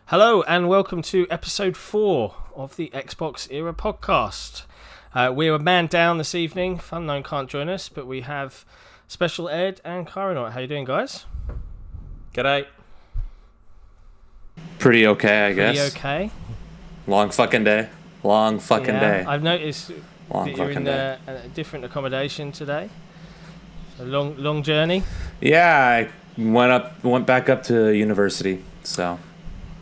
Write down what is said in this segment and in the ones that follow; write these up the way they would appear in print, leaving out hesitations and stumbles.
Hello and welcome to episode 4 of the XboxEra podcast. We're a man down this evening. Unknown can't join us, but we have Shpeshal Ed and Kaironaut. How you doing, guys? G'day. Pretty okay, I guess. Pretty okay. Long fucking day. Day. I've noticed that you're in a different accommodation today. A long journey. Yeah, I went back up to university, so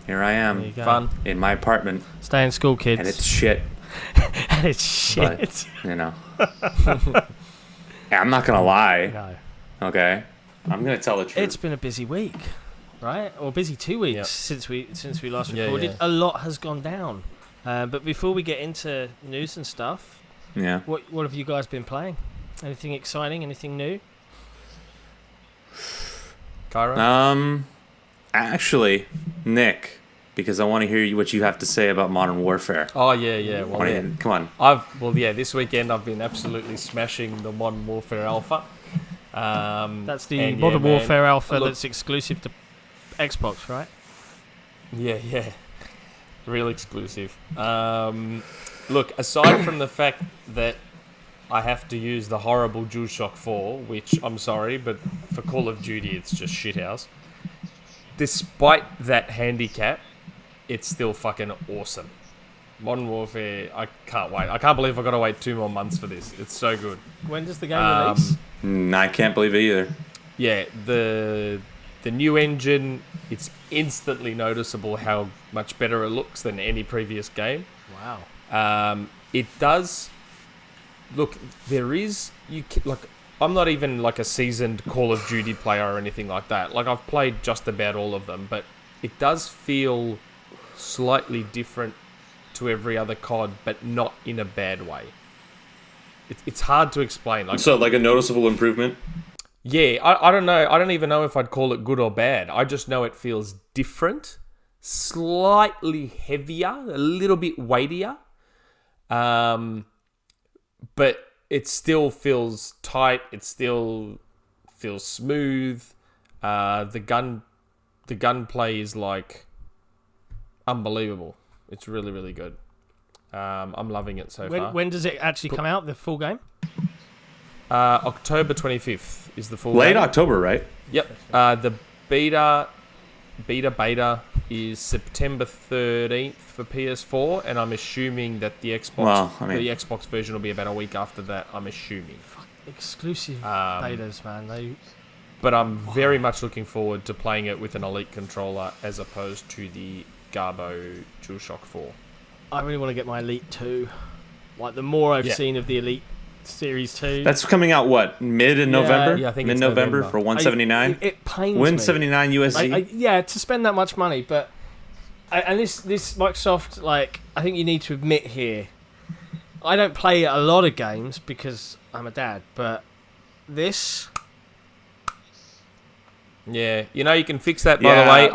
here I am. Fun. In my apartment. Stay in school, kids. And it's shit. And it's shit. But, you know. I'm not gonna lie. No. Okay. I'm gonna tell the truth. It's been a busy week, right? Or busy 2 weeks since we last recorded. Yeah. A lot has gone down. But before we get into news and stuff, what have you guys been playing? Anything exciting? Anything new? Cairo? Actually, Nick, because I want to hear what you have to say about Modern Warfare. Oh, yeah. Well, Come on. This weekend I've been absolutely smashing the Modern Warfare Alpha. That's the Modern Warfare Alpha that's exclusive to Xbox, right? Yeah. Real exclusive. Look, aside from the fact that I have to use the horrible DualShock 4, which I'm sorry, but for Call of Duty it's just shithouse. Despite that handicap, it's still fucking awesome. Modern Warfare, I can't wait. I can't believe I've got to wait 2 more months for this. It's so good. When does the game release? I can't believe it either. Yeah, the new engine, it's instantly noticeable how much better it looks than any previous game. Wow. It does... Look, I'm not even like a seasoned Call of Duty player or anything like that. Like, I've played just about all of them, but it does feel slightly different to every other COD, but not in a bad way. It's hard to explain. So, like a noticeable improvement? Yeah, I don't know. I don't even know if I'd call it good or bad. I just know it feels different, slightly heavier, a little bit weightier. But it still feels tight. It still feels smooth. The gunplay is like unbelievable. It's really, really good. I'm loving it so far. When does it actually come out, the full game? October 25th is the full Late game. October, right? Yep. The beta is September 13th for PS4, and I'm assuming that the Xbox version will be about a week after that. I'm assuming. Exclusive betas, man. But I'm very much looking forward to playing it with an Elite controller as opposed to the Garbo DualShock 4. I really want to get my Elite 2. Like, the more I've seen of the Elite Series 2. That's coming out, what, mid-November? Yeah, I think mid-November it's for $179? It pains me. me. $179 USD? To spend that much money, but... And this Microsoft, like, I think you need to admit here, I don't play a lot of games because I'm a dad, but this... Yeah, you can fix that, by the way.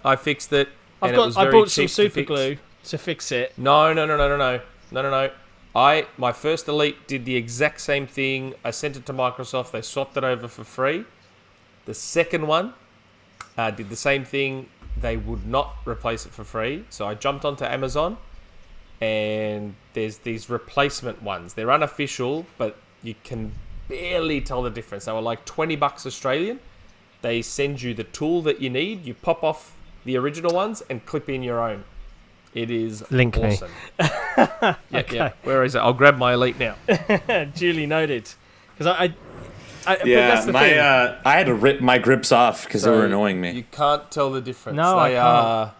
I fixed it. I bought some super glue to fix it. No. My first Elite did the exact same thing. I sent it to Microsoft. They swapped it over for free. The second one did the same thing. They would not replace it for free. So I jumped onto Amazon, and there's these replacement ones. They're unofficial, but you can barely tell the difference. They were like $20 Australian. They send you the tool that you need. You pop off the original ones and clip in your own. It is awesome. Yeah. Where is it? I'll grab my Elite now. Duly noted. Because I had to rip my grips off because they were annoying me. You can't tell the difference. No, I can't.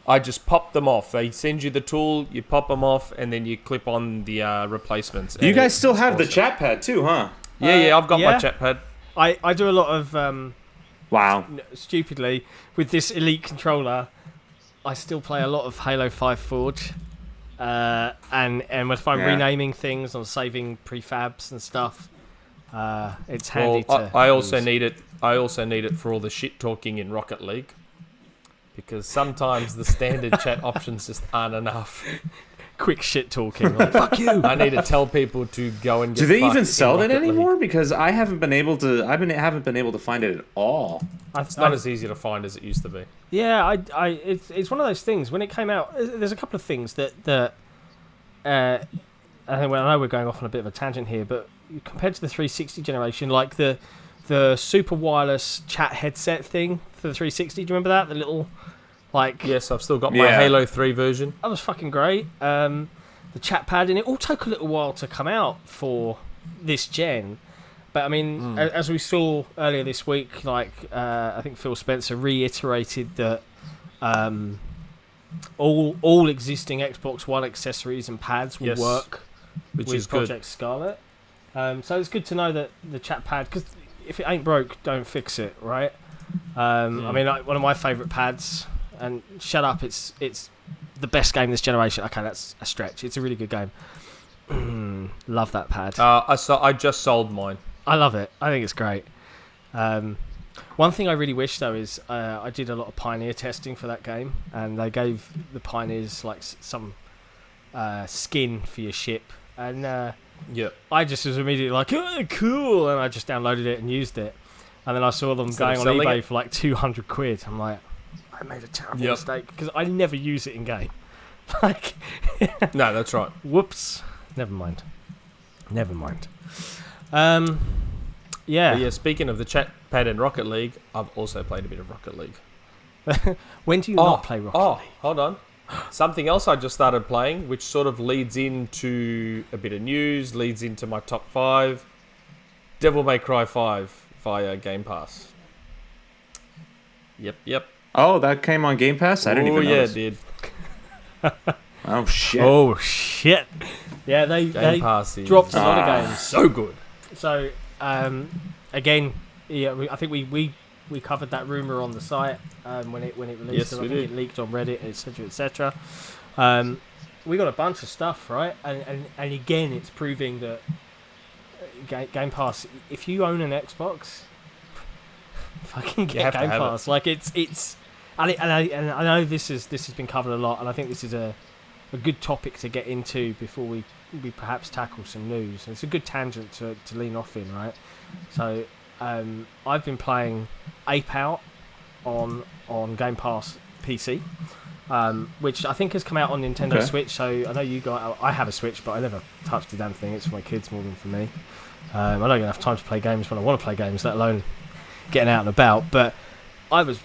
I just pop them off. They send you the tool, you pop them off, and then you clip on the replacements. You guys still have the chat pad too, huh? Yeah, I've got my chat pad. I do a lot of... stupidly, with this Elite controller, I still play a lot of Halo 5 Forge. And if I'm renaming things, I'm saving prefabs and stuff. It's handy to... I also need it. I also need it for all the shit talking in Rocket League, because sometimes the standard chat options just aren't enough. quick shit talking. Like, fuck you. I need to tell people to go and get Do they even fucked sell in that Rocket anymore? League. Because I haven't been able to. Haven't been able to find it at all. It's not as easy to find as it used to be. Yeah, it's one of those things. When it came out, there's a couple of things that I think. Well, I know we're going off on a bit of a tangent here, but compared to the 360 generation, like the super wireless chat headset thing for the 360, do you remember that? The little, like... Yes, I've still got my Halo 3 version. That was fucking great. The chat pad, and it all took a little while to come out for this gen. But, I mean, as we saw earlier this week, like, I think Phil Spencer reiterated that all existing Xbox One accessories and pads will work with Project Scarlet. So it's good to know that the chat pad, because if it ain't broke, don't fix it, right? I mean, like, one of my favourite pads, and shut up, it's the best game this generation. Okay, that's a stretch. It's a really good game. Love that pad. I just sold mine. I love it. I think it's great. One thing I really wish, though, is I did a lot of Pioneer testing for that game, and they gave the Pioneers like some skin for your ship, and I just was immediately like, oh, cool, and I just downloaded it and used it, and then I saw them going on eBay for like 200 quid. I'm like, I made a terrible mistake, because I never use it in game. Like, no, that's right. Whoops. Never mind. Yeah, speaking of the chat pad and Rocket League, I've also played a bit of Rocket League. When do you not play Rocket League? Hold on. Something else I just started playing, which sort of leads into a bit of news, leads into my top 5. Devil May Cry 5 via Game Pass. Yep. Oh, that came on Game Pass? I didn't even notice. Yeah, it did. Oh, shit. Yeah, they Pass dropped a lot of games. So good. So, again, I think we covered that rumor on the site when it released. Yes, I we think did. it leaked on Reddit, etc. We got a bunch of stuff, right? And again, it's proving that Game Pass. If you own an Xbox, fucking get Game Pass. Like it's. And I know this has been covered a lot, and I think this is a good topic to get into before we perhaps tackle some news. And it's a good tangent to lean off in, right? So I've been playing Ape Out on Game Pass PC, which I think has come out on Nintendo Switch. So I know you guys. I have a Switch, but I never touched the damn thing. It's for my kids more than for me. I don't have time to play games when I want to play games, let alone getting out and about. But I would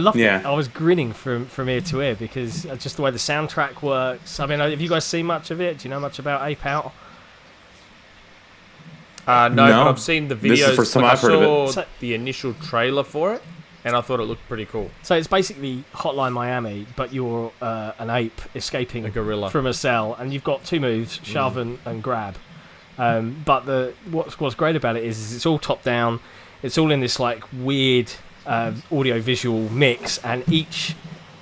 love it. I was grinning from ear to ear because just the way the soundtrack works. I mean, have you guys seen much of it? Do you know much about Ape Out? No, but I've seen the videos. This is the first time I've heard of it. The initial trailer for it, and I thought it looked pretty cool. So it's basically Hotline Miami, but you're an ape escaping a gorilla from a cell, and you've got two moves: shove and grab. But what's great about it is it's all top down. It's all in this like weird audio visual mix, and each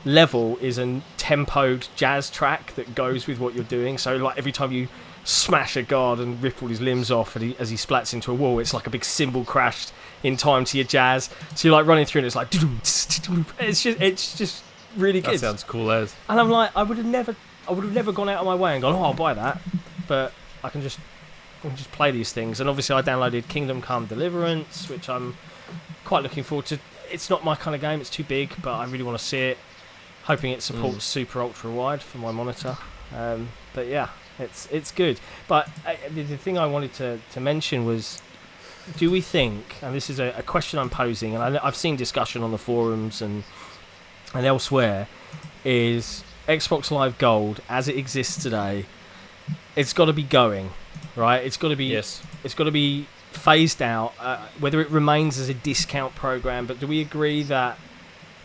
level is a tempoed jazz track that goes with what you're doing. So like every time you smash a guard and rip all his limbs off and as he splats into a wall, it's like a big cymbal crashed in time to your jazz. So you're like running through and it's like it's just really good. That sounds cool as. And I'm like, I would have never gone out of my way and gone, oh, I'll buy that, but I can just play these things. And obviously I downloaded Kingdom Come Deliverance, which I'm quite looking forward to. It's not my kind of game, it's too big, but I really want to see it. Hoping it supports super ultra wide for my monitor. But yeah, it's good. But the thing I wanted to mention was, do we think, and this is a question I'm posing, and I've seen discussion on the forums and elsewhere, is Xbox Live Gold as it exists today, it's got to be going, right? It's got to be. Yes. It's got to be phased out, whether it remains as a discount program. But do we agree that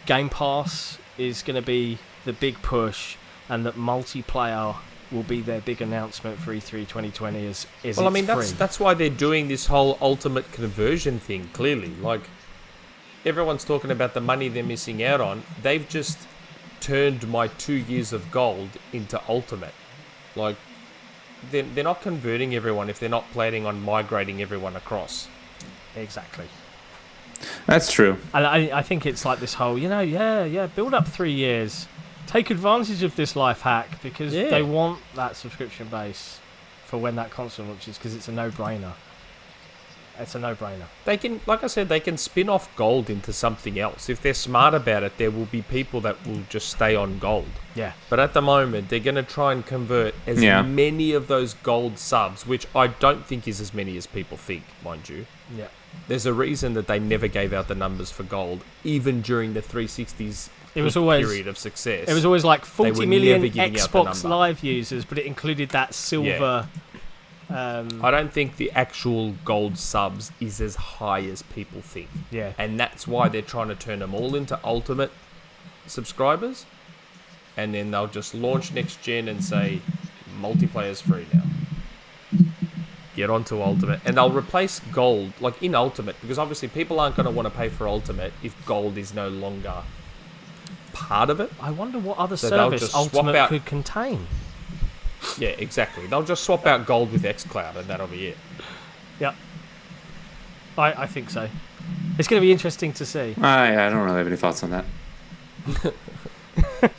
Game Pass is going to be the big push, and that multiplayer will be their big announcement for E3 2020? Well, I mean, that's why they're doing this whole ultimate conversion thing. Clearly, like everyone's talking about the money they're missing out on. They've just turned my 2 years of gold into ultimate. Like they're not converting everyone if they're not planning on migrating everyone across. Exactly. That's true. And I think it's like this whole, build up 3 years, take advantage of this life hack because they want that subscription base for when that console launches because it's a no-brainer. It's a no-brainer. They can, like I said, they can spin off gold into something else. If they're smart about it, there will be people that will just stay on gold. Yeah. But at the moment, they're going to try and convert as many of those gold subs, which I don't think is as many as people think, mind you. Yeah. There's a reason that they never gave out the numbers for gold, even during the 360's period of success. It was always like 40 million Xbox Live users, but it included that silver... I don't think the actual gold subs is as high as people think. Yeah. And that's why they're trying to turn them all into ultimate subscribers. And then they'll just launch next gen and say, multiplayer's free now. Get onto ultimate. And they'll replace gold, like in ultimate, because obviously people aren't going to want to pay for ultimate if gold is no longer part of it. I wonder what other service ultimate could contain. Yeah, exactly. They'll just swap out gold with xCloud and that'll be it. Yeah. I think so. It's going to be interesting to see. I don't really have any thoughts on that. You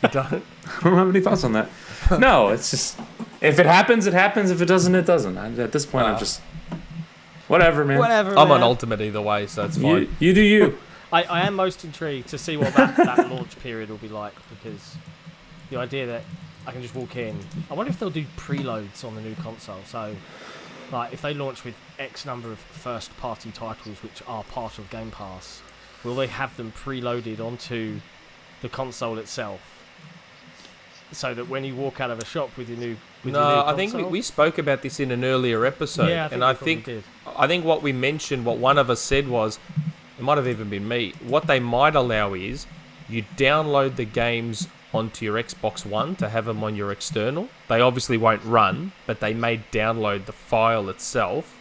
don't? I don't have any thoughts on that. No, it's just... If it happens, it happens. If it doesn't, it doesn't. At this point, I'm just... Whatever, man. I'm on ultimate either way, so it's fine. You do you. I am most intrigued to see what that launch period will be like because the idea that I can just walk in. I wonder if they'll do preloads on the new console. So, like, if they launch with X number of first-party titles which are part of Game Pass, will they have them preloaded onto the console itself? So that when you walk out of a shop with your new console? I think we spoke about this in an earlier episode. Yeah, I think what we mentioned, what one of us said was, it might have even been me, what they might allow is you download the games onto your Xbox One to have them on your external. They obviously won't run, but they may download the file itself.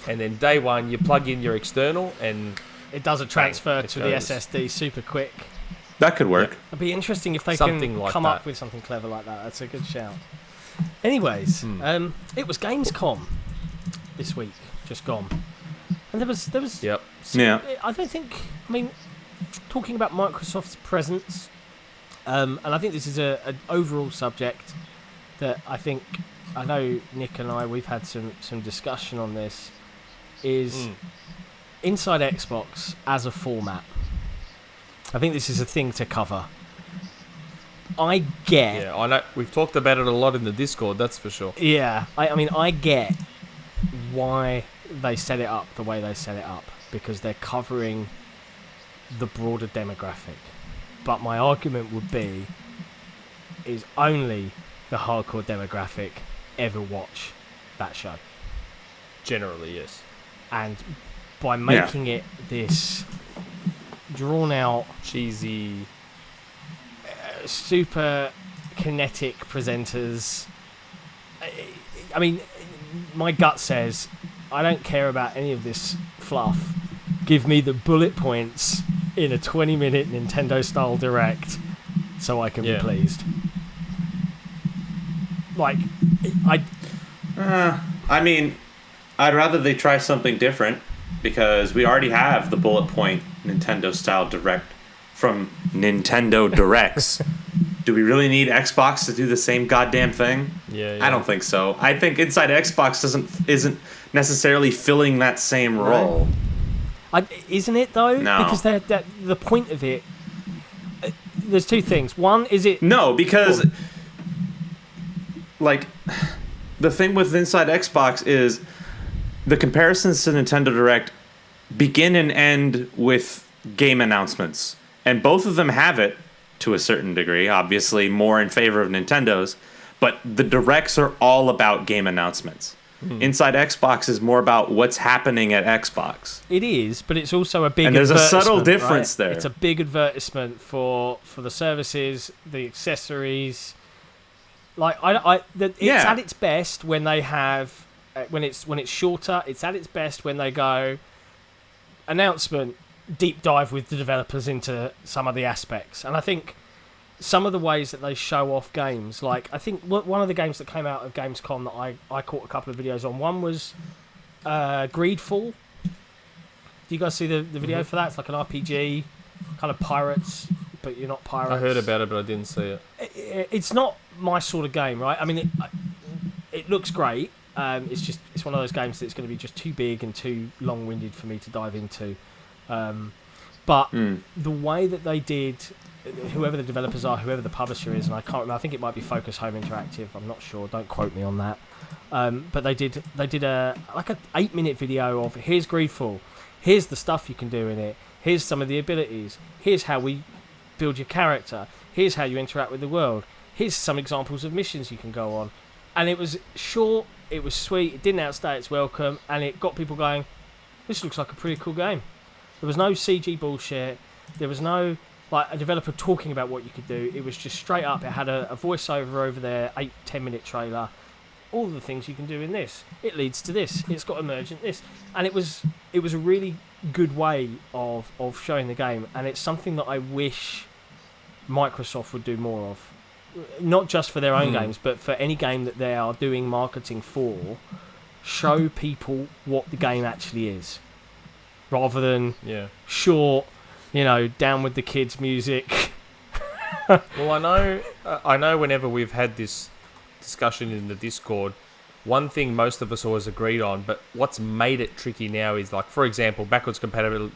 And then day one, you plug in your external and... It does a transfer to the SSD super quick. That could work. It'd be interesting if they can come up with something clever like that. That's a good shout. Anyways, it was Gamescom this week, just gone. And there was Yep. I don't think... I mean, talking about Microsoft's presence... and I think this is an overall subject that I know Nick and we've had some discussion on this, is inside Xbox as a format. I think this is a thing to cover. I get... Yeah, I know. We've talked about it a lot in the Discord, that's for sure. Yeah, I mean, I get why they set it up the way they set it up, because they're covering the broader demographic. But my argument would be is only the hardcore demographic ever watch that show. Generally, yes. And by making it this drawn out, cheesy, super kinetic presenters, I mean, my gut says I don't care about any of this fluff. Give me the bullet points in a 20-minute Nintendo-style Direct so I can be pleased. Like, I mean, I'd rather they try something different because we already have the bullet point Nintendo-style Direct from Nintendo Directs. Do we really need Xbox to do the same goddamn thing? Yeah. I don't think so. I think Inside Xbox isn't necessarily filling that same role. Isn't it though? No. Because the point of it, there's two things. One, is it... No, because like the thing with Inside Xbox is the comparisons to Nintendo Direct begin and end with game announcements. And both of them have it to a certain degree, obviously more in favor of Nintendo's, but the Directs are all about game announcements. Inside Xbox is more about what's happening at Xbox. It is, but it's also a big and there's a subtle difference right? there. It's a big advertisement for the services, the accessories. Like it's at its best when they have when it's shorter. It's at its best when they go announcement, deep dive with the developers into some of the aspects. And I think some of the ways that they show off games, like I think one of the games that came out of Gamescom that I caught a couple of videos on, one was Greedfall. Do you guys see the video for that? It's like an RPG, kind of pirates but you're not pirates. I heard about it, but I didn't see it. It's not my sort of game, right? I mean, it looks great. It's one of those games that's going to be just too big and too long-winded for me to dive into. But the way that they did, whoever the developers are, whoever the publisher is, and I can't remember, I think it might be Focus Home Interactive. I'm not sure. Don't quote me on that. But they did a 8-minute video of here's Greedfall, here's the stuff you can do in it, here's some of the abilities, here's how we build your character, here's how you interact with the world, here's some examples of missions you can go on. And it was short, it was sweet, it didn't outstay its welcome, and it got people going, this looks like a pretty cool game. There was no CG bullshit, there was no like a developer talking about what you could do. It was just straight up. It had a voiceover over their 8-10 minute trailer. All the things you can do in this. It leads to this. It's got emergent this. And it was a really good way of showing the game. And it's something that I wish Microsoft would do more of. Not just for their own games, but for any game that they are doing marketing for. Show people what the game actually is. Rather than short, down with the kids music. Well, I know whenever we've had this discussion in the Discord, one thing most of us always agreed on, but what's made it tricky now is, like, for example, backwards compatibility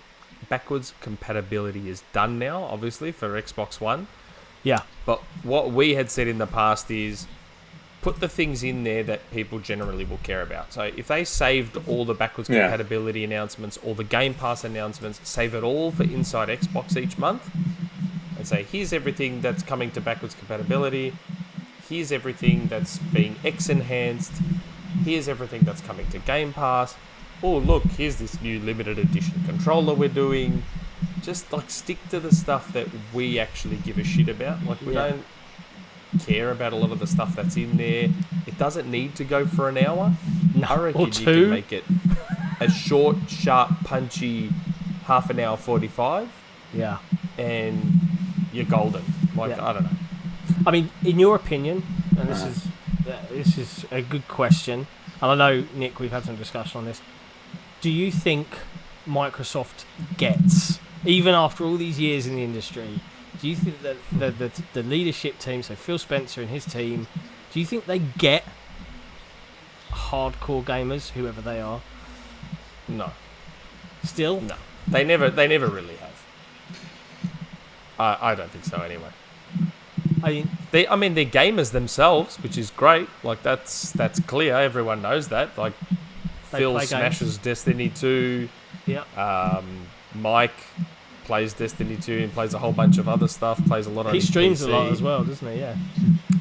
is done now, obviously, for Xbox One. Yeah. But what we had said in the past is put the things in there that people generally will care about. So if they saved all the backwards compatibility announcements, all the Game Pass announcements, save it all for Inside Xbox each month, and say, here's everything that's coming to backwards compatibility, here's everything that's being X-enhanced, here's everything that's coming to Game Pass, oh look, here's this new limited edition controller we're doing. Just like stick to the stuff that we actually give a shit about. Like we don't care about a lot of the stuff that's in there. It doesn't need to go for an hour. I reckon you can make it a short, sharp, punchy half an hour 45. Yeah. And you're golden. Like I don't know. I mean, in your opinion, and this is a good question, and I know, Nick, we've had some discussion on this. Do you think Microsoft gets, even after all these years in the industry, do you think that the leadership team, so Phil Spencer and his team, do you think they get hardcore gamers, whoever they are? No. Still? No. They never really have. I don't think so anyway. I mean, they're gamers themselves, which is great. Like that's clear. Everyone knows that. Like Phil smashes games. Destiny 2. Yeah. Mike plays Destiny 2 and plays a whole bunch of other stuff. Plays a lot on his PC. He streams a lot as well, doesn't he? Yeah.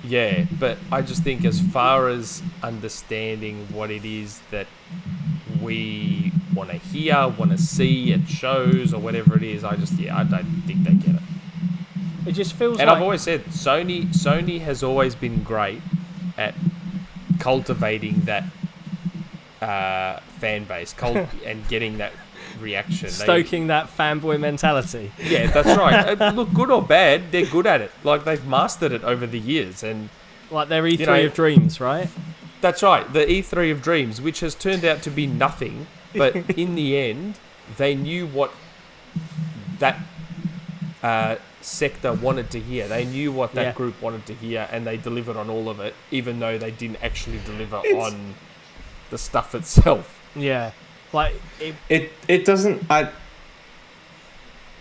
Yeah, but I just think as far as understanding what it is that we want to hear, want to see at shows or whatever it is, I don't think they get it. It just feels and I've always said, Sony has always been great at cultivating that fan base and getting that reaction. Stoking that fanboy mentality. Yeah, that's right. Look, good or bad, they're good at it. Like, they've mastered it over the years. And like their E3 of Dreams, right? That's right, the E3 of Dreams, which has turned out to be nothing. But in the end, they knew what that sector wanted to hear. They knew what that group wanted to hear, and they delivered on all of it, even though they didn't actually deliver on the stuff itself. Yeah. Like it doesn't.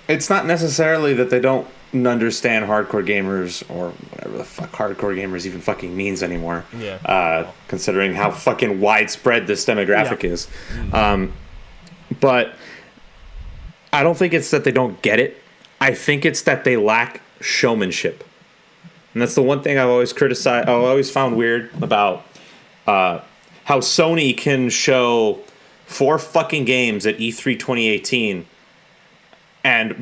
It's not necessarily that they don't understand hardcore gamers or whatever the fuck hardcore gamers even fucking means anymore. Yeah. Considering how fucking widespread this demographic is, but I don't think it's that they don't get it. I think it's that they lack showmanship, and that's the one thing I've always criticized. I've always found weird about how Sony can show 4 fucking games at E3 2018, and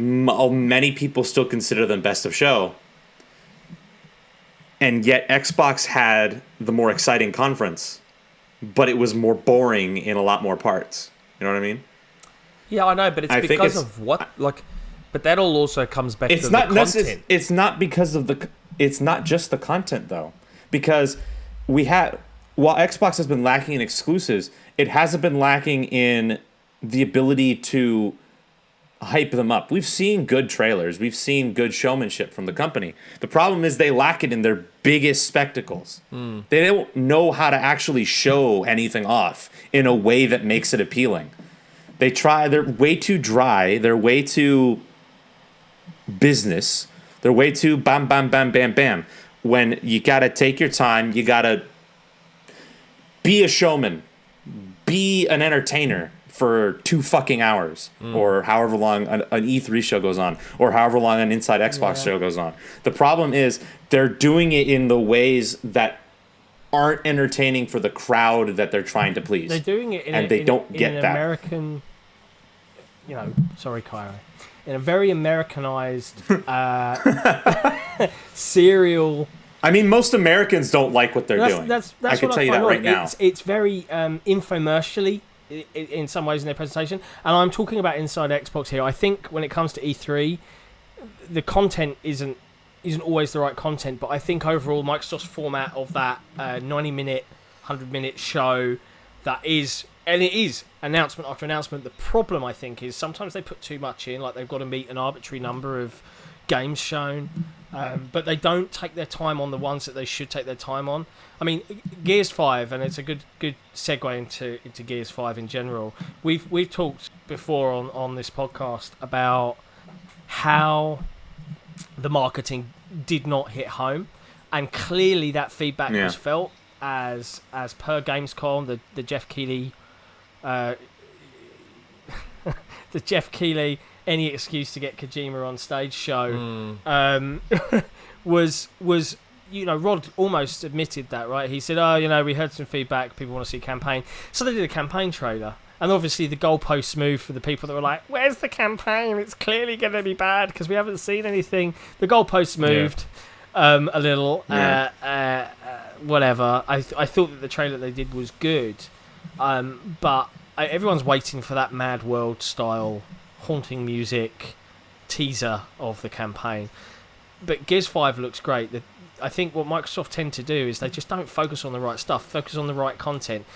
many people still consider them best of show. And yet Xbox had the more exciting conference, but it was more boring in a lot more parts. You know what I mean? Yeah, I know, but it's because of what, like, but that all also comes back to the content. It's not because of it's not just the content though, because while Xbox has been lacking in exclusives, it hasn't been lacking in the ability to hype them up. We've seen good trailers. We've seen good showmanship from the company. The problem is they lack it in their biggest spectacles. They don't know how to actually show anything off in a way that makes it appealing. They're way too dry. They're way too business. They're way too bam, bam, bam, bam, bam. When you got to take your time, you got to be a showman, be an entertainer for 2 fucking hours, or however long an E3 show goes on, or however long an Inside Xbox show goes on. The problem is they're doing it in the ways that aren't entertaining for the crowd that they're trying to please. They're doing it in an American, sorry, Cairo, in a very Americanized serial. I mean, most Americans don't like what they're doing. I can tell you that right now. It's very infomercially in some ways in their presentation, and I'm talking about Inside Xbox here. I think when it comes to E3, the content isn't always the right content, but I think overall Microsoft's format of that 90-minute, 100-minute show that is, and it is announcement after announcement. The problem, I think, is sometimes they put too much in, like they've got to meet an arbitrary number of games shown, but they don't take their time on the ones that they should take their time on. I mean, Gears 5, and it's a good segue into Gears 5 in general. We've talked before on this podcast about how the marketing did not hit home, and clearly that feedback was felt as per Gamescom, the Jeff Keighley the Jeff Keighley any excuse to get Kojima on stage show was Rod almost admitted that, right? He said, we heard some feedback, people want to see a campaign, so they did a campaign trailer. And obviously the goalposts moved for the people that were like, where's the campaign? It's clearly going to be bad because we haven't seen anything. The goalposts moved a little. Whatever. I thought that the trailer they did was good. But everyone's waiting for that Mad World style haunting music teaser of the campaign. But Gears 5 looks great. I think what Microsoft tend to do is they just don't focus on the right stuff, focus on the right content.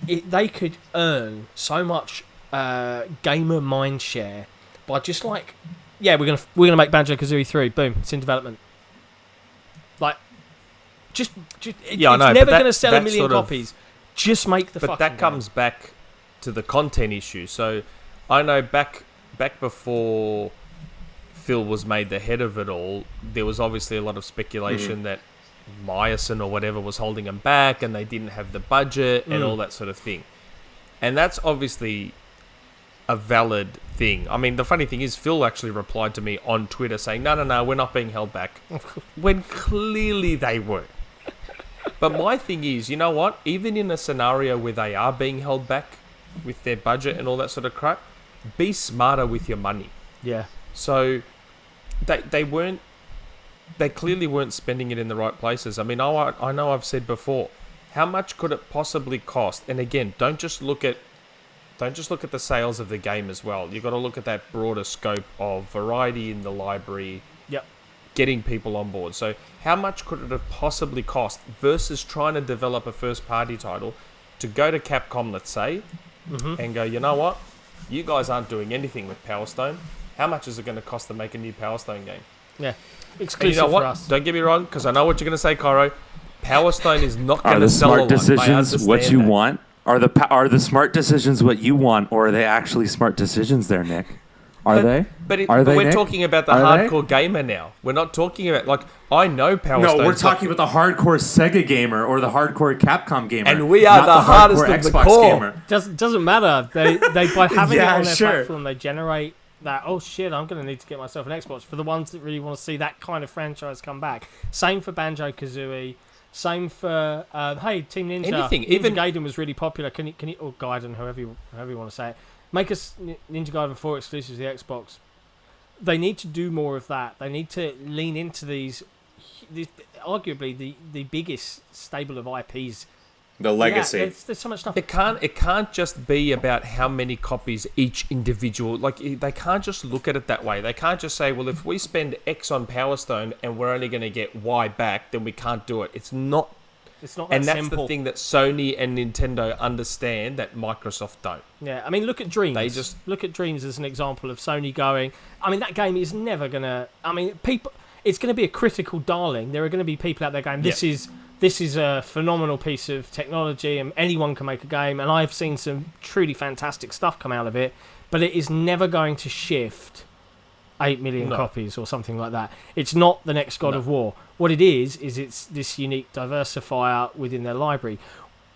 They could earn so much gamer mindshare by just like, we're gonna make Banjo-Kazooie 3. Boom, it's in development. Like, it's never gonna sell a million copies. Just make the fucking game. But that comes back to the content issue. So I know back before Phil was made the head of it all, there was obviously a lot of speculation that Meyerson or whatever was holding them back and they didn't have the budget and all that sort of thing. And that's obviously a valid thing. I mean, the funny thing is Phil actually replied to me on Twitter saying, no, we're not being held back. When clearly they were. But my thing is, you know what? Even in a scenario where they are being held back with their budget and all that sort of crap, be smarter with your money. Yeah. So they clearly weren't spending it in the right places. I mean, I know I've said before, how much could it possibly cost? And again, don't just look at the sales of the game as well. You've got to look at that broader scope of variety in the library. Yep. Getting people on board. So how much could it have possibly cost versus trying to develop a first party title to go to Capcom, let's say, and go, you know what? You guys aren't doing anything with Power Stone. How much is it going to cost to make a new Power Stone game? Yeah. Exclusive you know what? for us. Don't get me wrong, because I know what you're going to say, Cairo. Power Stone is not going to sell a lot. Are the smart decisions what you want? Are the smart decisions what you want, or are they actually smart decisions there, Nick? But we're talking about the hardcore gamer now. We're not talking about, I know Power Stone. No, we're talking about the hardcore Sega gamer or the hardcore Capcom gamer. And we are the hardest of the core. Gamer. Doesn't matter. They by having it on their platform, they generate that, oh shit, I'm going to need to get myself an Xbox, for the ones that really want to see that kind of franchise come back. Same for Banjo-Kazooie. Same for, Team Ninja. Anything. Ninja Gaiden was really popular. Can you, or Gaiden, however you want to say it. Make us Ninja Gaiden 4 exclusive to the Xbox. They need to do more of that. They need to lean into these arguably the biggest stable of IPs. The legacy. Yeah, there's so much stuff. It can't just be about how many copies each individual. They can't just look at it that way. They can't just say, well, if we spend X on Power Stone and we're only going to get Y back, then we can't do it. It's not. It's not that and that's simple. the thing that Sony and Nintendo understand that Microsoft don't. Yeah, I mean, look at Dreams. They just look at Dreams as an example of Sony going. I mean, that game is never gonna. I mean, people. It's going to be a critical darling. There are going to be people out there going, "This is a phenomenal piece of technology, and anyone can make a game." And I've seen some truly fantastic stuff come out of it, but it is never going to shift 8 million copies or something like that. It's not the next God of War. What it is it's this unique diversifier within their library.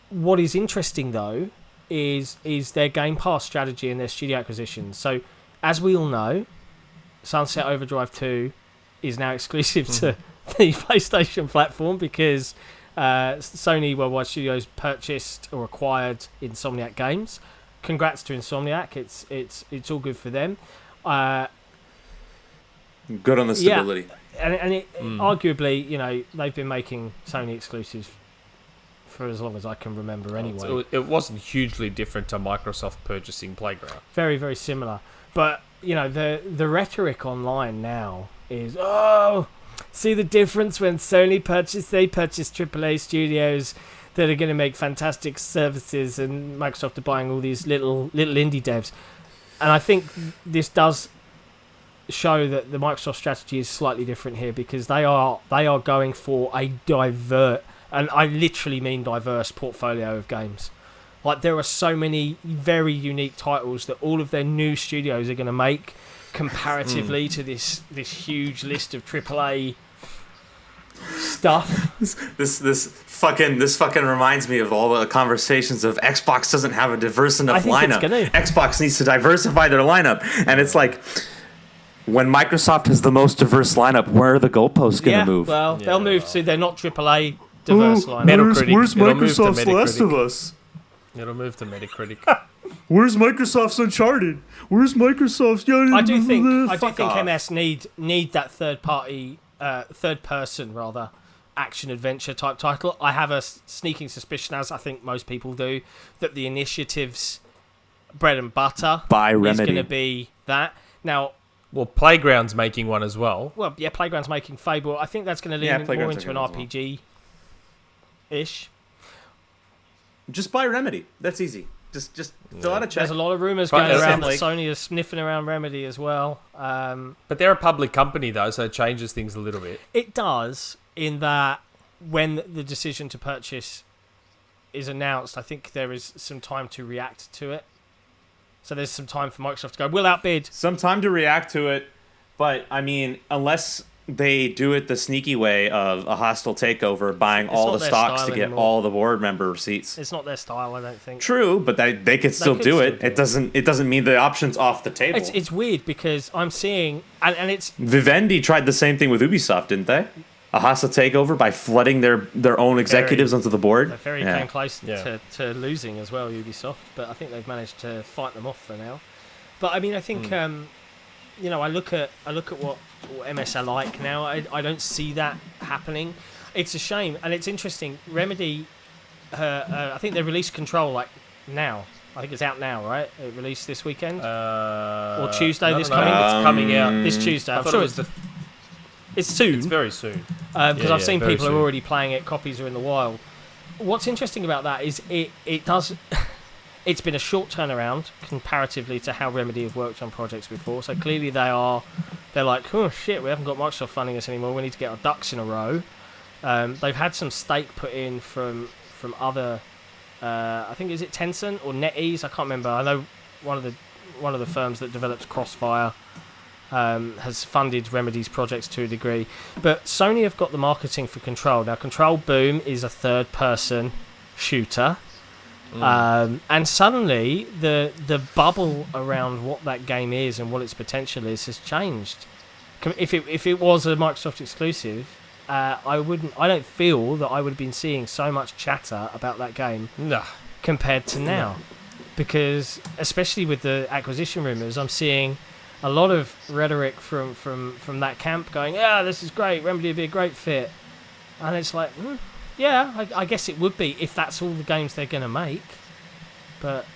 What is interesting though is their Game Pass strategy and their studio acquisitions. So, as we all know, Sunset Overdrive 2 is now exclusive to the PlayStation platform because Sony Worldwide Studios purchased or acquired Insomniac Games. Congrats to Insomniac. It's all good for them. Good on the stability. Yeah, and it arguably, you know, they've been making Sony exclusives for as long as I can remember anyway. It wasn't hugely different to Microsoft purchasing Playground. Very, very similar. But, you know, the rhetoric online now is, oh, see the difference when Sony purchased AAA studios that are going to make fantastic services, and Microsoft are buying all these little indie devs. And I think this does show that the Microsoft strategy is slightly different here, because they are going for a and I literally mean diverse portfolio of games. Like, there are so many very unique titles that all of their new studios are going to make comparatively to this huge list of AAA stuff. This fucking reminds me of all the conversations of Xbox doesn't have a diverse enough lineup. Xbox needs to diversify their lineup, and it's like, when Microsoft has the most diverse lineup, where are the goalposts going to move? Well, they'll move to they're not AAA diverse lineup. Metacritic. Where's Microsoft's Last of Us? It'll move to Metacritic. Where's Microsoft's Uncharted? Where's Microsoft's... I do think MS need that third person action adventure type title. I have a sneaking suspicion, as I think most people do, that the Initiative's bread and butter is going to be that. Now, well, Playground's making one as well. Well, yeah, Playground's making Fable. I think that's going to lean more into an RPG-ish. Just buy Remedy. That's easy. Just fill out a check. There's a lot of rumours going around that Sony is sniffing around Remedy as well. But they're a public company, though, so it changes things a little bit. It does, in that when the decision to purchase is announced, I think there is some time to react to it. So there's some time for Microsoft to go, we'll outbid. Some time to react to it, but, I mean, unless they do it the sneaky way of a hostile takeover, buying all the stocks to get all the board member seats. It's not their style, I don't think. True, but they could still do it. It doesn't mean the option's off the table. It's weird, because I'm seeing... And it's... Vivendi tried the same thing with Ubisoft, didn't they? A hostile takeover by flooding their own executives onto the board. They came close to losing as well, Ubisoft, but I think they've managed to fight them off for now. But I mean, I think you know, I look at what MS are like now. I don't see that happening. It's a shame, and it's interesting. Remedy, I think they released Control like now. I think it's out now, right? It released this weekend or Tuesday coming. It's coming out this Tuesday. I'm sure it's soon. It's very soon. Because I've seen people are already playing it. Copies are in the wild. What's interesting about that is it does. It's been a short turnaround comparatively to how Remedy have worked on projects before. So clearly they're like, oh shit, we haven't got Microsoft funding us anymore. We need to get our ducks in a row. They've had some stake put in from other. I think, is it Tencent or NetEase? I can't remember. I know one of the firms that develops Crossfire. Has funded Remedy's projects to a degree, but Sony have got the marketing for Control. Now, Control Boom is a third-person shooter, and suddenly the bubble around what that game is and what its potential is has changed. If it was a Microsoft exclusive, I don't feel that I would have been seeing so much chatter about that game compared to now, because especially with the acquisition rumors, I'm seeing a lot of rhetoric from that camp going, yeah, this is great, Remedy would be a great fit. And it's like, yeah, I guess it would be if that's all the games they're going to make. But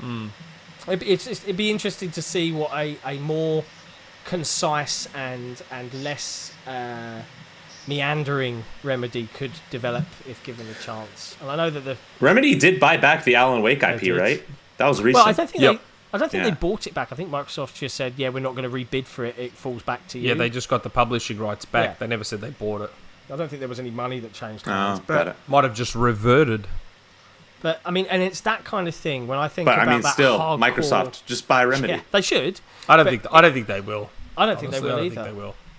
it'd be interesting to see what a more concise and less meandering Remedy could develop if given a chance. And I know that the Remedy did buy back the Alan Wake IP, right? That was recent. Well, I don't think they bought it back. I think Microsoft just said, "Yeah, we're not going to rebid for it. It falls back to you." Yeah, they just got the publishing rights back. Yeah. They never said they bought it. I don't think there was any money that changed hands. Might have just reverted. But I mean, and it's that kind of thing when I think about that still, hardcore... Microsoft just buy Remedy. Yeah, they should. I don't think they will. I don't think they will either.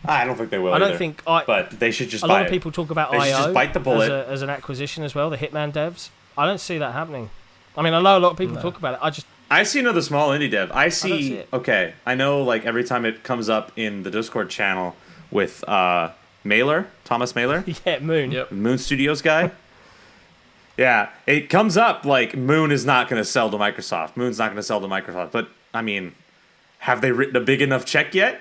I don't think they will. But they should just. A lot of people talk about IO just bite the bullet as an acquisition as well. The Hitman devs. I don't see that happening. I mean, I know a lot of people talk about it. I see another small indie dev. I don't see it. Okay, I know. Like every time it comes up in the Discord channel with Mailer, Thomas Mailer. Yeah, Moon. Yep. Moon Studios guy. Yeah, it comes up like Moon is not going to sell to Microsoft. Moon's not going to sell to Microsoft. But I mean, have they written a big enough check yet?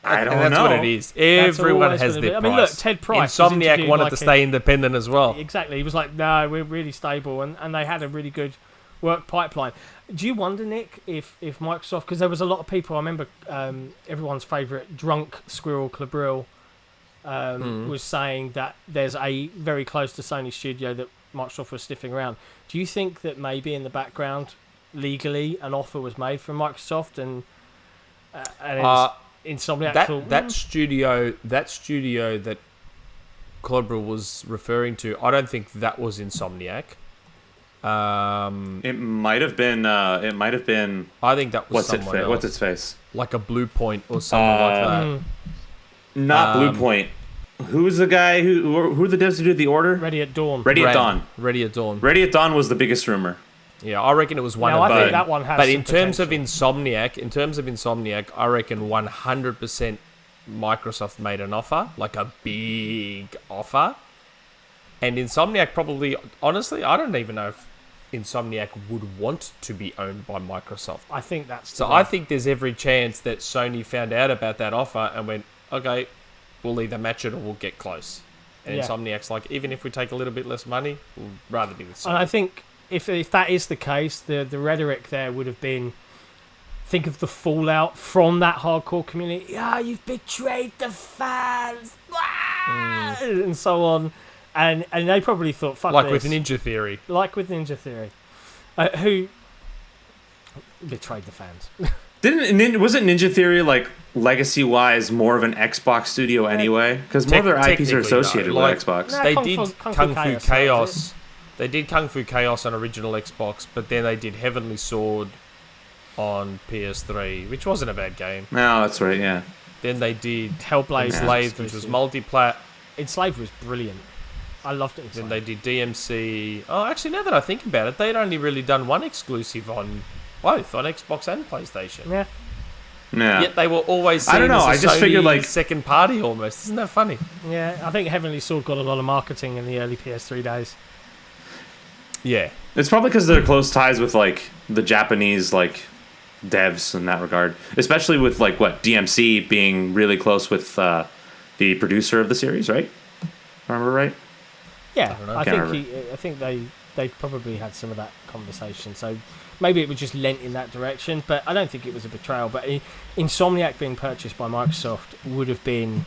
I don't know. That's what it is. Everyone has their price. I mean, look, Ted Price. Insomniac wanted to stay independent as well. Exactly. He was like, no, we're really stable. And they had a really good work pipeline. Do you wonder, Nick, if Microsoft... Because there was a lot of people, I remember everyone's favourite drunk Squirrel Clabril was saying that there's a very close to Sony studio that Microsoft was sniffing around. Do you think that maybe in the background, legally, an offer was made from Microsoft and Insomniac that studio that Clabril was referring to, I don't think that was Insomniac. It might have been. I think that was someone else. What's its face? Like a Blue Point or something like that. Not Blue Point. Who's the guy who are the devs who did The Order? Ready at Dawn. Ready at Dawn. Ready at Dawn. Ready at Dawn was the biggest rumor. Yeah, I reckon it was one of I them. think that one has But some in terms of potential. Insomniac, I reckon 100% Microsoft made an offer, like a big offer. And Insomniac probably, honestly, I don't even know if Insomniac would want to be owned by Microsoft. I think that's... So I think there's every chance that Sony found out about that offer and went, okay, we'll either match it or we'll get close. And Insomniac's like, even if we take a little bit less money, we'll rather be with Sony. And I think if that is the case, the rhetoric there would have been, think of the fallout from that hardcore community. Yeah, you've betrayed the fans, and so on. And they probably thought, fuck like this. with Ninja Theory. Who betrayed the fans. Wasn't Ninja Theory like legacy wise more of an Xbox studio anyway? Because more of their IPs are associated with Xbox. No, They Kung did Fu Kung Fu Chaos, Chaos. They did Kung Fu Chaos on original Xbox, but then they did Heavenly Sword on PS3, which wasn't a bad game. No, that's right, yeah. Then they did Hellblade Enslaved, which was multiplat. Enslaved was brilliant. I loved it. Then they did DMC. Oh, actually, now that I think about it, they'd only really done one exclusive on both, on Xbox and PlayStation. Yeah. Yeah. Yet they were always seen I don't know. as a I just Sony figured like second party almost. Isn't that funny? Yeah, I think Heavenly Sword got a lot of marketing in the early PS3 days. Yeah. it's probably because they're close ties with like the Japanese like devs in that regard, especially with like what DMC being really close with the producer of the series, right? Remember right? Yeah, I think they probably had some of that conversation. So maybe it was just lent in that direction, but I don't think it was a betrayal. But Insomniac being purchased by Microsoft would have been,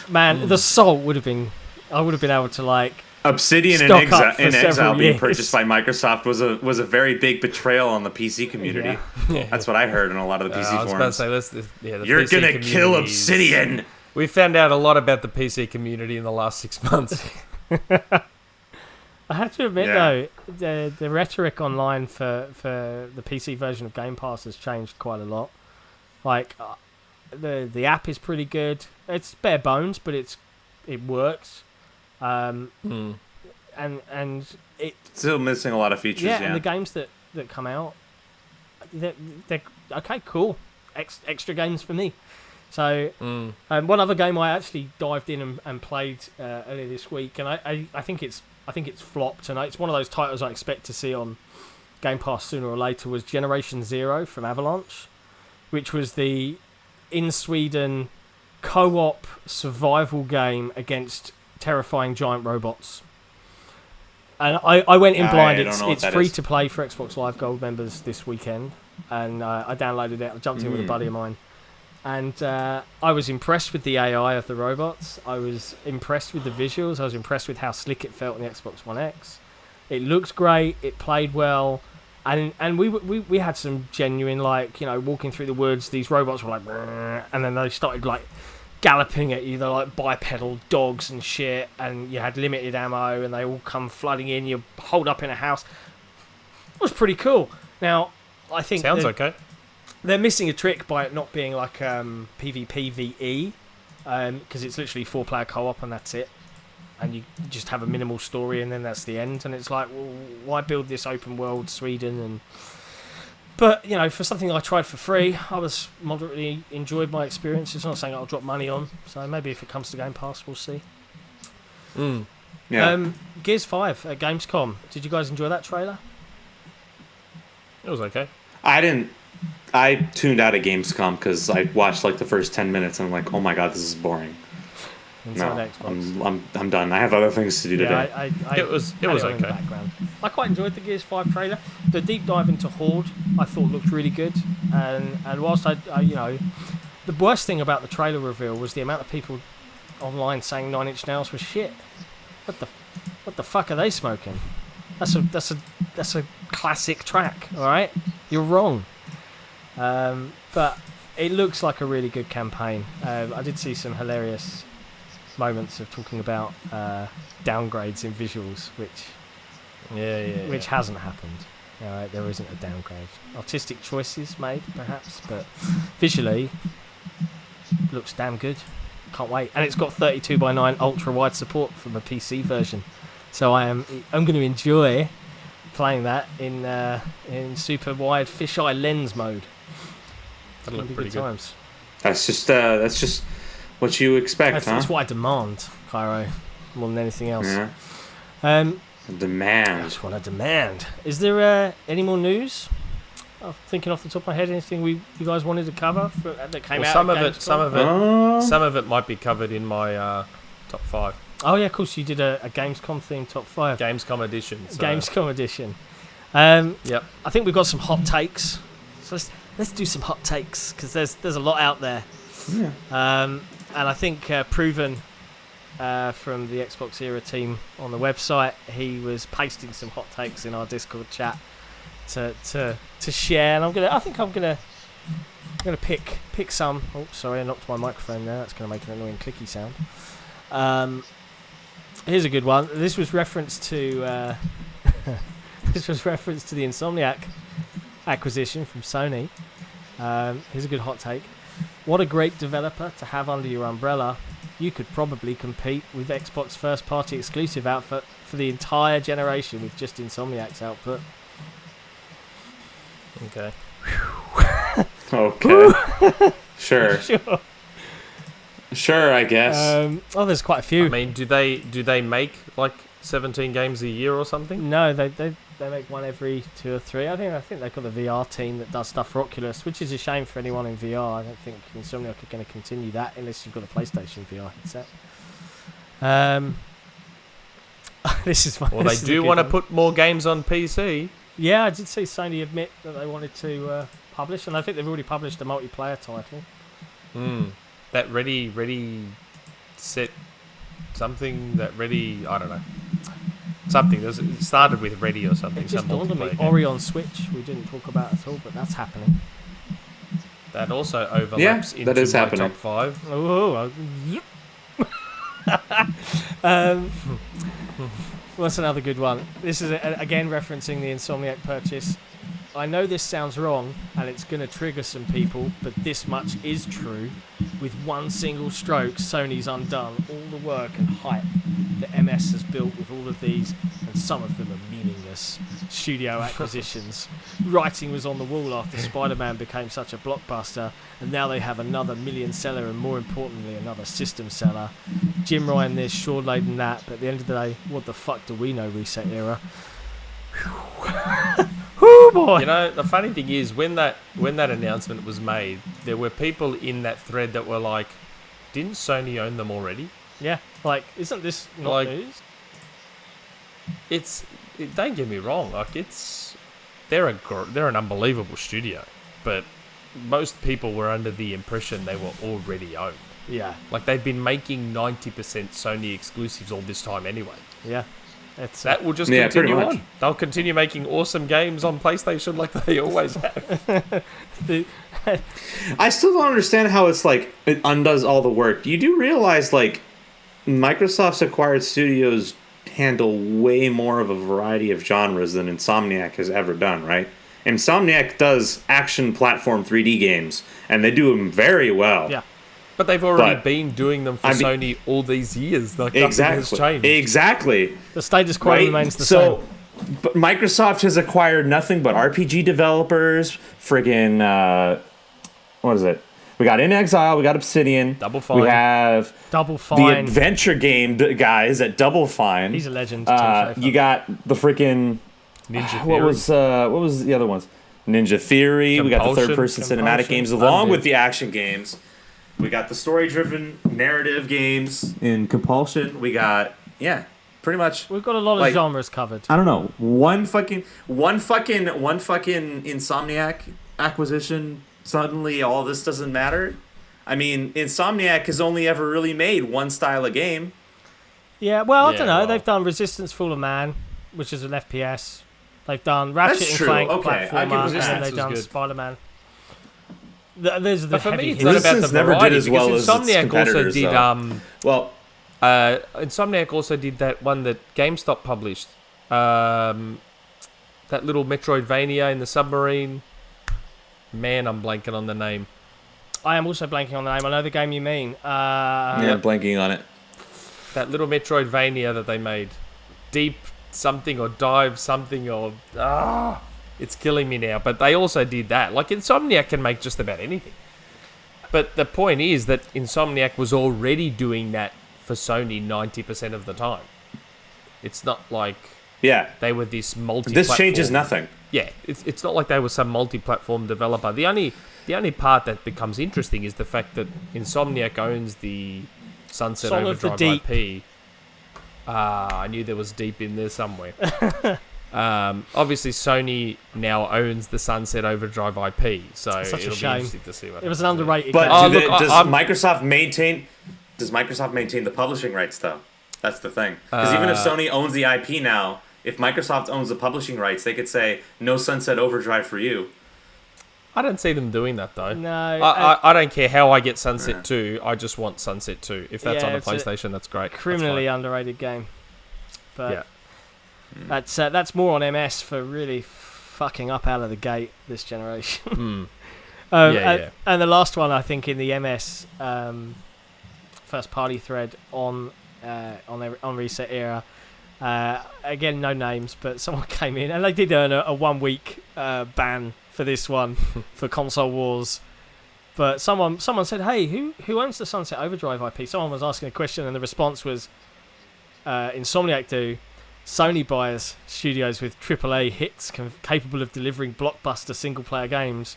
the salt would have been. I would have been able to like. Obsidian in Exile being purchased by Microsoft was a very big betrayal on the PC community. Yeah. That's what I heard in a lot of the PC forums. I was about to say, you're PC gonna kill Obsidian. We found out a lot about the PC community in the last 6 months. I have to admit though, the rhetoric online for the PC version of Game Pass has changed quite a lot. Like the app is pretty good. It's bare bones, but it works. And it's still missing a lot of features. Yeah, and the games that come out, they're okay, cool, extra games for me. So one other game I actually dived in and played earlier this week, and I think it's flopped, and it's one of those titles I expect to see on Game Pass sooner or later, was Generation Zero from Avalanche, which was the in Sweden co-op survival game against terrifying giant robots. And I went in blind. It's free to play for Xbox Live Gold members this weekend, and I downloaded it. I jumped in with a buddy of mine, And I was impressed with the AI of the robots. I was impressed with the visuals. I was impressed with how slick it felt on the Xbox One X. It looked great. It played well. And we had some genuine, like, walking through the woods, these robots were like, and then they started, like, galloping at you. They're like bipedal dogs and shit, and you had limited ammo, and they all come flooding in. You hold up in a house. It was pretty cool. Now, I think... Sounds okay. They're missing a trick by it not being like PvPvE, because it's literally 4-player co-op and that's it. And you just have a minimal story and then that's the end. And it's like, well, why build this open world Sweden? But, for something I tried for free, I was moderately enjoyed my experience. It's not saying I'll drop money on, so maybe if it comes to Game Pass, we'll see. Yeah. Gears 5 at Gamescom. Did you guys enjoy that trailer? It was okay. I tuned out of Gamescom because I watched like the first 10 minutes and I'm like, oh my god, this is boring. Inside Xbox. I'm done. I have other things to do today. It was okay. I quite enjoyed the Gears 5 trailer. The deep dive into Horde I thought looked really good, and whilst I the worst thing about the trailer reveal was the amount of people online saying 9 Inch Nails was shit. What the fuck are they smoking? That's a classic track. All right, you're wrong. But it looks like a really good campaign. I did see some hilarious moments of talking about downgrades in visuals, which hasn't happened. All right, there isn't a downgrade. Artistic choices made, perhaps, but visually looks damn good. Can't wait. And it's got 32:9 ultra wide support from the PC version, so I'm going to enjoy playing that in super wide fisheye lens mode. That'll look pretty good. Times. That's just what you expect, huh? That's what I demand, Cairo, more than anything else. Yeah. Demand. That's what I demand. Is there any more news? Thinking off the top of my head, anything you guys wanted to cover that came out? Some of it might be covered in my top 5. Oh yeah, of course you did a Gamescom themed top 5. Gamescom edition. So. Gamescom edition. Yep. I think we've got some hot takes. So let's do some hot takes because there's a lot out there. Yeah. And I think Proven from the XboxEra team on the website, he was pasting some hot takes in our Discord chat to share, and I think I'm gonna pick some. Oh, sorry, I knocked my microphone there. That's gonna make an annoying clicky sound. Here's a good one. This was reference to the Insomniac acquisition from Sony. Here's a good hot take. What a great developer to have under your umbrella. You could probably compete with Xbox first-party exclusive output for the entire generation with just Insomniac's output. Okay. Okay. Sure. Sure, I guess. There's quite a few. I mean, do they make like 17 games a year or something? No, they make one every 2 or 3. I think they've got the VR team that does stuff for Oculus, which is a shame for anyone in VR. I don't think Insomniac are going to continue that unless you've got a PlayStation VR headset. This is fun. Well, they do want to put more games on PC. Yeah, I did see Sony admit that they wanted to publish, and I think they've already published a multiplayer title. That ready set something that ready, I don't know. Something. It started with ready or something. It just dawned on me. Ori on Switch, we didn't talk about at all, but that's happening. That also overlaps into that is my happening. top 5. Oh, yep. What's another good one? This is, again, referencing the Insomniac purchase. I know this sounds wrong, and it's going to trigger some people, but this much is true. With one single stroke, Sony's undone all the work and hype that MS has built with all of these, and some of them are meaningless studio acquisitions. Writing was on the wall after Spider-Man became such a blockbuster, and now they have another million seller and, more importantly, another system seller. Jim Ryan this, Shaw Layden that, but at the end of the day, what the fuck do we know, Reset Era? Oh boy! You know, the funny thing is, when that announcement was made, there were people in that thread that were like, "Didn't Sony own them already?" Yeah, like, isn't this not news? Don't get me wrong, like they're an unbelievable studio, but most people were under the impression they were already owned. Yeah. Like, they've been making 90% Sony exclusives all this time anyway. Yeah. That will just continue on. They'll continue making awesome games on PlayStation like they always have. I still don't understand how it's like it undoes all the work. You do realize like Microsoft's acquired studios handle way more of a variety of genres than Insomniac has ever done, right? Insomniac does action platform 3D games, and they do them very well. Yeah. But they've already been doing them for Sony all these years. Like, nothing has changed. Exactly. The status quo remains the same. But Microsoft has acquired nothing but RPG developers, friggin', what is it? We got In Exile, we got Obsidian. Double Fine. We have Double Fine. the adventure game guys at Double Fine. He's a legend. You got the freaking Ninja Theory. What was the other ones? Ninja Theory. Compulsion. We got the third-person cinematic games along with the action games. We got the story-driven narrative games in Compulsion. We got pretty much. We've got a lot of genres covered. I don't know. One fucking Insomniac acquisition. Suddenly, all this doesn't matter. I mean, Insomniac has only ever really made one style of game. Yeah, well, I don't know. They've done Resistance: Fall of Man, which is an FPS. They've done Ratchet and Clank platformer, and then they've done Spider-Man. Those are the heavy hitters. Resistance never did as well as Insomniac also did. Insomniac also did that one that GameStop published. That little Metroidvania in the submarine. Man, I'm blanking on the name. I am also blanking on the name. I know the game you mean. I'm blanking on it. That little Metroidvania that they made. Deep something or Dive something or... it's killing me now. But they also did that. Like, Insomniac can make just about anything. But the point is that Insomniac was already doing that for Sony 90% of the time. It's not like... Yeah. They were this multi-platform... This changes nothing. Yeah, it's not like they were some multi-platform developer. The only part that becomes interesting is the fact that Insomniac owns the Sunset Overdrive IP. I knew there was deep in there somewhere. Obviously, Sony now owns the Sunset Overdrive IP, so it'll be interesting to see what it was an underrated game. But does Microsoft maintain the publishing rights, though? That's the thing. Because even if Sony owns the IP now, if Microsoft owns the publishing rights, they could say, no Sunset Overdrive for you. I don't see them doing that, though. No. I don't care how I get Sunset 2. I just want Sunset 2. If that's on a PlayStation, that's great. Criminally underrated game. But that's more on MS for really fucking up out of the gate this generation. And the last one, I think, in the MS first-party thread on Reset Era, again, no names, but someone came in and they did earn a 1 week ban for this one for Console Wars. But someone said, "Hey, who owns the Sunset Overdrive IP?" Someone was asking a question, and the response was, "Insomniac do. Sony buys studios with AAA hits capable of delivering blockbuster single-player games.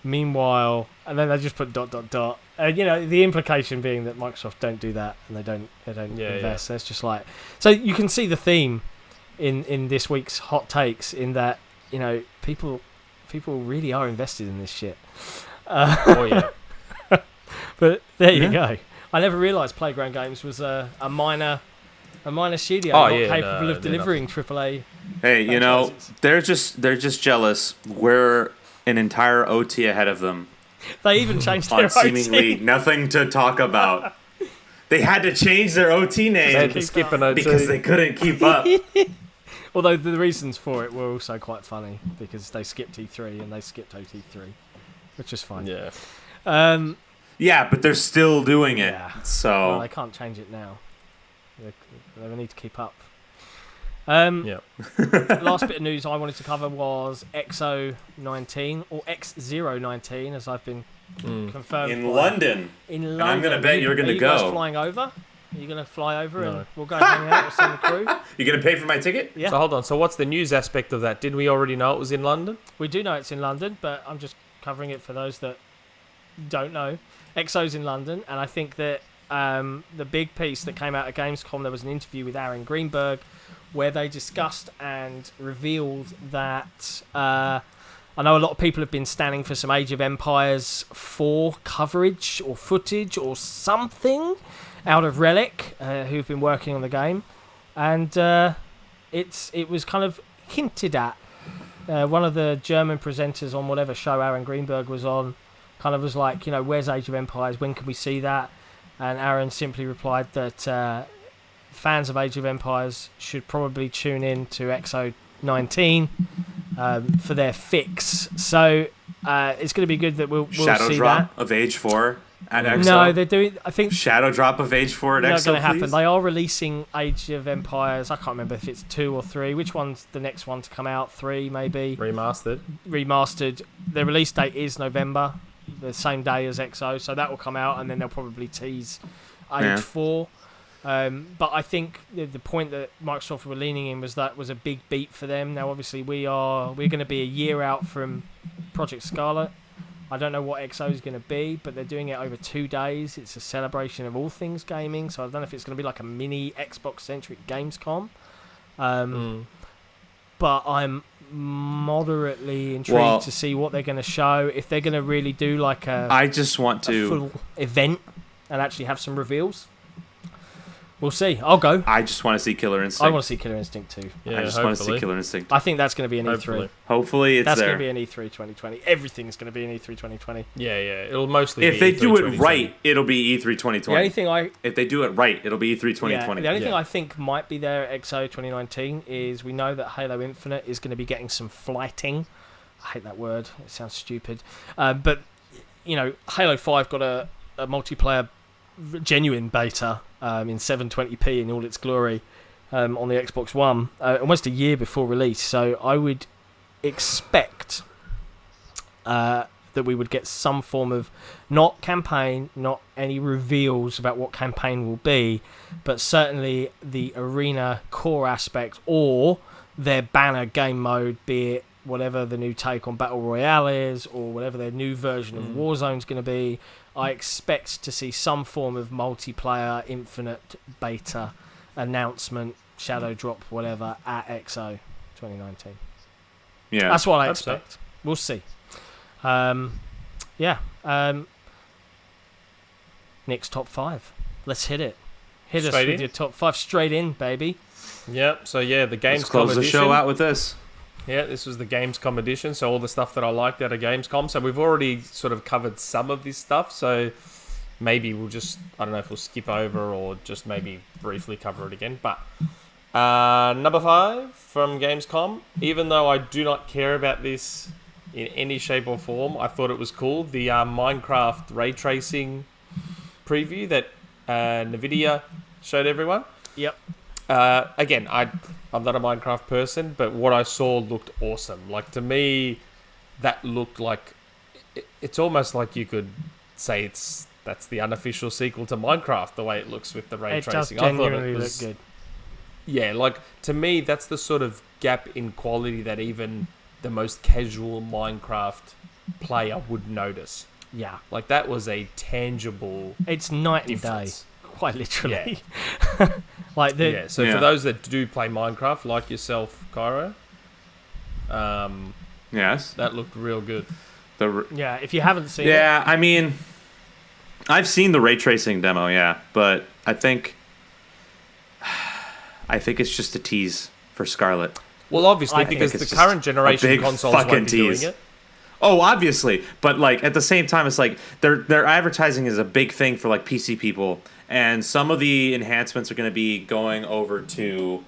Meanwhile," and then they just put ... And the implication being that Microsoft don't do that and they don't invest. So it's just like, so you can see the theme in this week's hot takes in that people really are invested in this shit. Yeah. But there you go. I never realised Playground Games was a minor studio capable of delivering AAA. Hey, they're just jealous. We're an entire OT ahead of them. They even changed their seemingly OT. Nothing to talk about. They had to change their OT name they had to skip an OT because they couldn't keep up. Although the reasons for it were also quite funny because they skipped E3 and they skipped OT3, which is fine. Yeah. Yeah, but they're still doing it. Yeah. So well, they can't change it now. They need to keep up. Last bit of news I wanted to cover was XO19 or X019, as I've been confirmed in London. In London, and I'm going to bet you're going to go. Are you guys flying over? Are you going to fly over and we'll go hang out with some of the crew? You going to pay for my ticket? Yeah. So hold on. So what's the news aspect of that? Did we already know it was in London? We do know it's in London, but I'm just covering it for those that don't know. XO's in London, and I think that the big piece that came out of Gamescom, there was an interview with Aaron Greenberg where they discussed and revealed that I know a lot of people have been standing for some Age of Empires 4 coverage or footage or something out of Relic, who've been working on the game, and it was kind of hinted at. One of the German presenters on whatever show Aaron Greenberg was on kind of was like, where's Age of Empires? When can we see that? And Aaron simply replied that fans of Age of Empires should probably tune in to XO19 for their fix. So it's going to be good that we'll Shadow see drop that. of Age 4 at XO. No, they're doing. I think Shadow drop of Age 4 at XO. Not going to happen. Please? They are releasing Age of Empires. I can't remember if it's 2 or 3. Which one's the next one to come out? 3 maybe. Remastered. The release date is November, the same day as XO, so that will come out, and then they'll probably tease Age 4. But I think the point that Microsoft were leaning in was that was a big beat for them. Now, obviously, we're going to be a year out from Project Scarlet. I don't know what XO is going to be, but they're doing it over 2 days. It's a celebration of all things gaming, so I don't know if it's going to be like a mini Xbox-centric Gamescom. But I'm moderately intrigued to see what they're going to show. If they're going to really do like a full event and actually have some reveals. We'll see. I'll go. I just want to see Killer Instinct. I want to see Killer Instinct too. Yeah, I just want to see Killer Instinct. I think that's going to be an E3. Hopefully it's that's there. That's going to be an E3 2020. Everything's going to be an E3 2020. Yeah. It'll mostly if be they E3 do it 2020. right, it'll be E3 2020. The only thing if they do it right, it'll be E3 2020. Yeah, the only thing I think might be there at XO 2019 is we know that Halo Infinite is going to be getting some flighting. I hate that word. It sounds stupid. But, Halo 5 got a multiplayer genuine beta in 720p in all its glory on the Xbox One almost a year before release. So I would expect that we would get some form of not campaign, not any reveals about what campaign will be, but certainly the arena core aspect or their banner game mode, be it whatever the new take on Battle Royale is or whatever their new version of Warzone's going to be. I expect to see some form of multiplayer Infinite beta announcement, shadow drop, whatever, at XO 2019. Yeah, that's what I expect. So. We'll see. Nick's top 5. Let's hit it. Hit straight us with your top 5 straight in, baby. Yep. So yeah, the Gamescom Let's close the show out with this. Yeah, this was the Gamescom edition, so all the stuff that I liked out of Gamescom. So we've already sort of covered some of this stuff, so maybe we'll just, I don't know if we'll skip over or just maybe briefly cover it again. But number 5 from Gamescom, even though I do not care about this in any shape or form, I thought it was cool. The Minecraft Raytracing preview that NVIDIA showed everyone. Yep. Again, I'm not a Minecraft person, but what I saw looked awesome. Like, to me, that looked like... It's almost like you could say that's the unofficial sequel to Minecraft, the way it looks with the ray tracing. I thought it looked good. Yeah, like, to me, that's the sort of gap in quality that even the most casual Minecraft player would notice. Yeah. Like, that was a tangible It's night difference. And day. Quite literally. Yeah. So for those that do play Minecraft, like yourself, Cairo, yes, that looked real good. If you haven't seen it. Yeah, I mean, I've seen the ray tracing demo, but I think it's just a tease for Scarlet. Well, obviously, because the current generation consoles won't be doing it. Oh, obviously, but like at the same time, it's like their advertising is a big thing for like PC people, and some of the enhancements are going to be going over to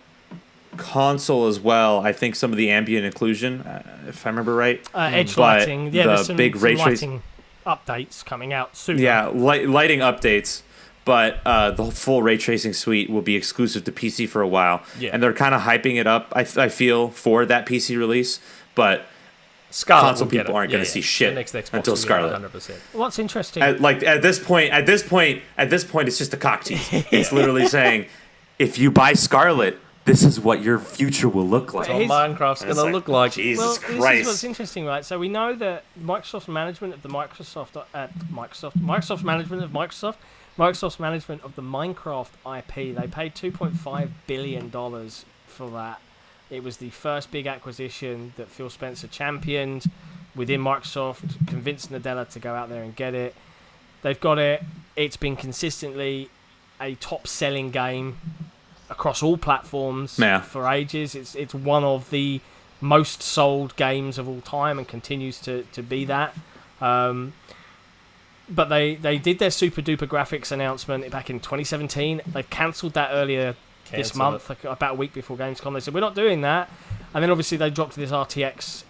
console as well. I think some of the ambient occlusion, if I remember right, edge lighting, there's some big ray lighting updates coming out soon. Yeah, lighting updates, but the full ray tracing suite will be exclusive to PC for a while, and they're kind of hyping it up. I feel for that PC release, but. Scarlet console people aren't going to see shit until Scarlet. 100%. What's interesting? At this point, it's just a cock tease. It's literally saying, if you buy Scarlet, this is what your future will look like. That's what Minecraft's going to look like. Jesus Christ! This is what's interesting, right? So we know that Microsoft's management of the Microsoft's management of the Minecraft IP, they paid $2.5 billion for that. It was the first big acquisition that Phil Spencer championed. within Microsoft, convinced Nadella to go out there and get it. They've got it. It's been consistently a top-selling game across all platforms for ages. It's one of the most sold games of all time and continues to be that. But they did their super-duper graphics announcement back in 2017. They've cancelled that earlier this month, like about a week before Gamescom. They said, we're not doing that. And then obviously they dropped this RTX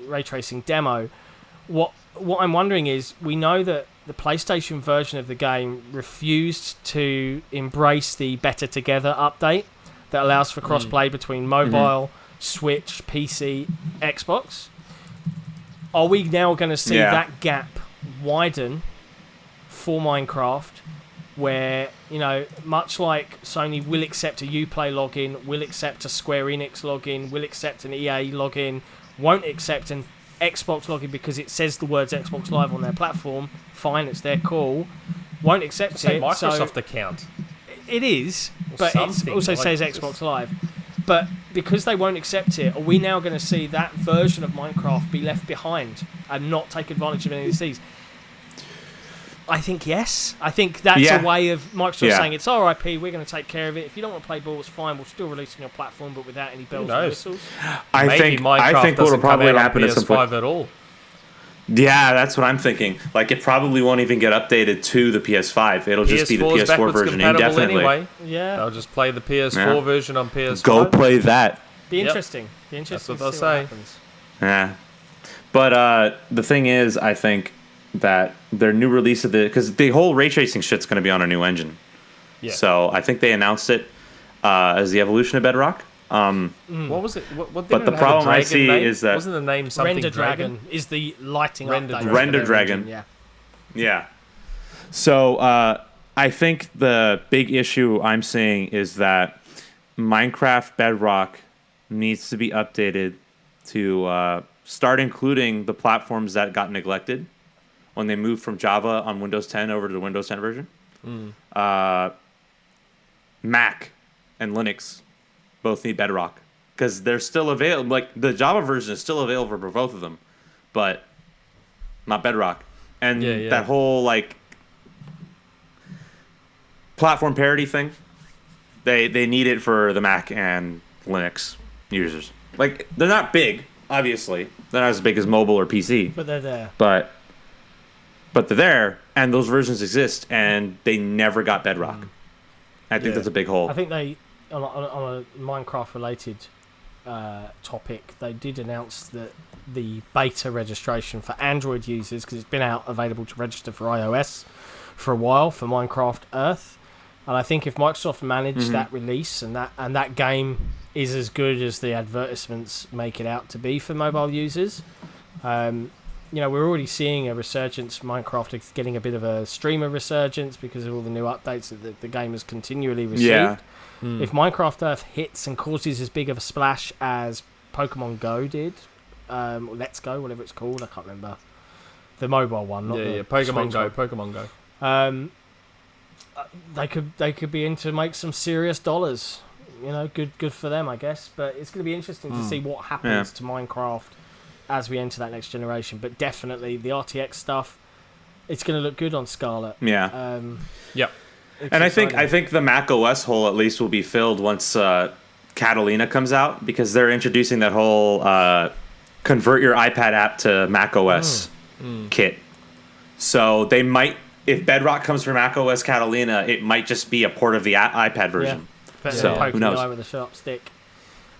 Raytracing demo. What I'm wondering is, we know that the PlayStation version of the game refused to embrace the Better Together update that allows for cross-play between mobile, Switch, PC, Xbox. Are we now going to see that gap widen for Minecraft, where, much like Sony will accept a Uplay login, will accept a Square Enix login, will accept an EA login, won't accept an Xbox login because it says the words Xbox Live on their platform. Fine, it's their call. Won't accept it. Microsoft account. It is, but it also says Xbox Live. But because they won't accept it, are we now going to see that version of Minecraft be left behind and not take advantage of any of these? I think yes. I think that's a way of Microsoft saying it's our IP, we're going to take care of it. If you don't want to play ball, it's fine. We'll still release on your platform, but without any bells and whistles. I think what will probably happen at some point at all. Yeah, that's what I'm thinking. Like, it probably won't even get updated to the PS5. It'll just be the PS4 version indefinitely. Anyway. Yeah, they'll just play the PS4 version on PS5. Go play that. Be interesting. That's what they'll say. Yeah, but the thing is, I think that their new release of because the whole ray tracing shit's going to be on a new engine. Yeah. So I think they announced it as the evolution of Bedrock. What was it? What but the problem I see is that wasn't the name something Render Dragon is the lighting update. Render Dragon. Yeah. So I think the big issue I'm seeing is that Minecraft Bedrock needs to be updated to start including the platforms that got neglected when they moved from Java on Windows 10 over to the Windows 10 version. Mac and Linux both need Bedrock because they're still available. Like, the Java version is still available for both of them, but not Bedrock. And that whole platform parity thing, they need it for the Mac and Linux users. Like, they're not big, obviously. They're not as big as mobile or PC. But they're there. But they're there, and those versions exist, and they never got Bedrock. I think that's a big hole. I think they, on a Minecraft-related topic, they did announce that the beta registration for Android users, because it's been out available to register for iOS for a while, for Minecraft Earth. And I think if Microsoft managed that release and that game is as good as the advertisements make it out to be for mobile users, we're already seeing a resurgence. Minecraft is getting a bit of a streamer resurgence because of all the new updates that the game has continually received. Yeah. If Minecraft Earth hits and causes as big of a splash as Pokemon Go did, or Let's Go, whatever it's called, I can't remember. The mobile one, not the Pokemon Go. Pokemon Go. They could be in to make some serious dollars. Good for them, I guess. But it's going to be interesting to see what happens to Minecraft as we enter that next generation. But definitely the RTX stuff, it's going to look good on Scarlet. Yeah. Yep. And I think the Mac OS hole at least will be filled once Catalina comes out, because they're introducing that whole convert your iPad app to Mac OS kit. So they might, if Bedrock comes from Mac OS Catalina, it might just be a port of the iPad version. Yeah. So who knows? The eye with a sharp stick.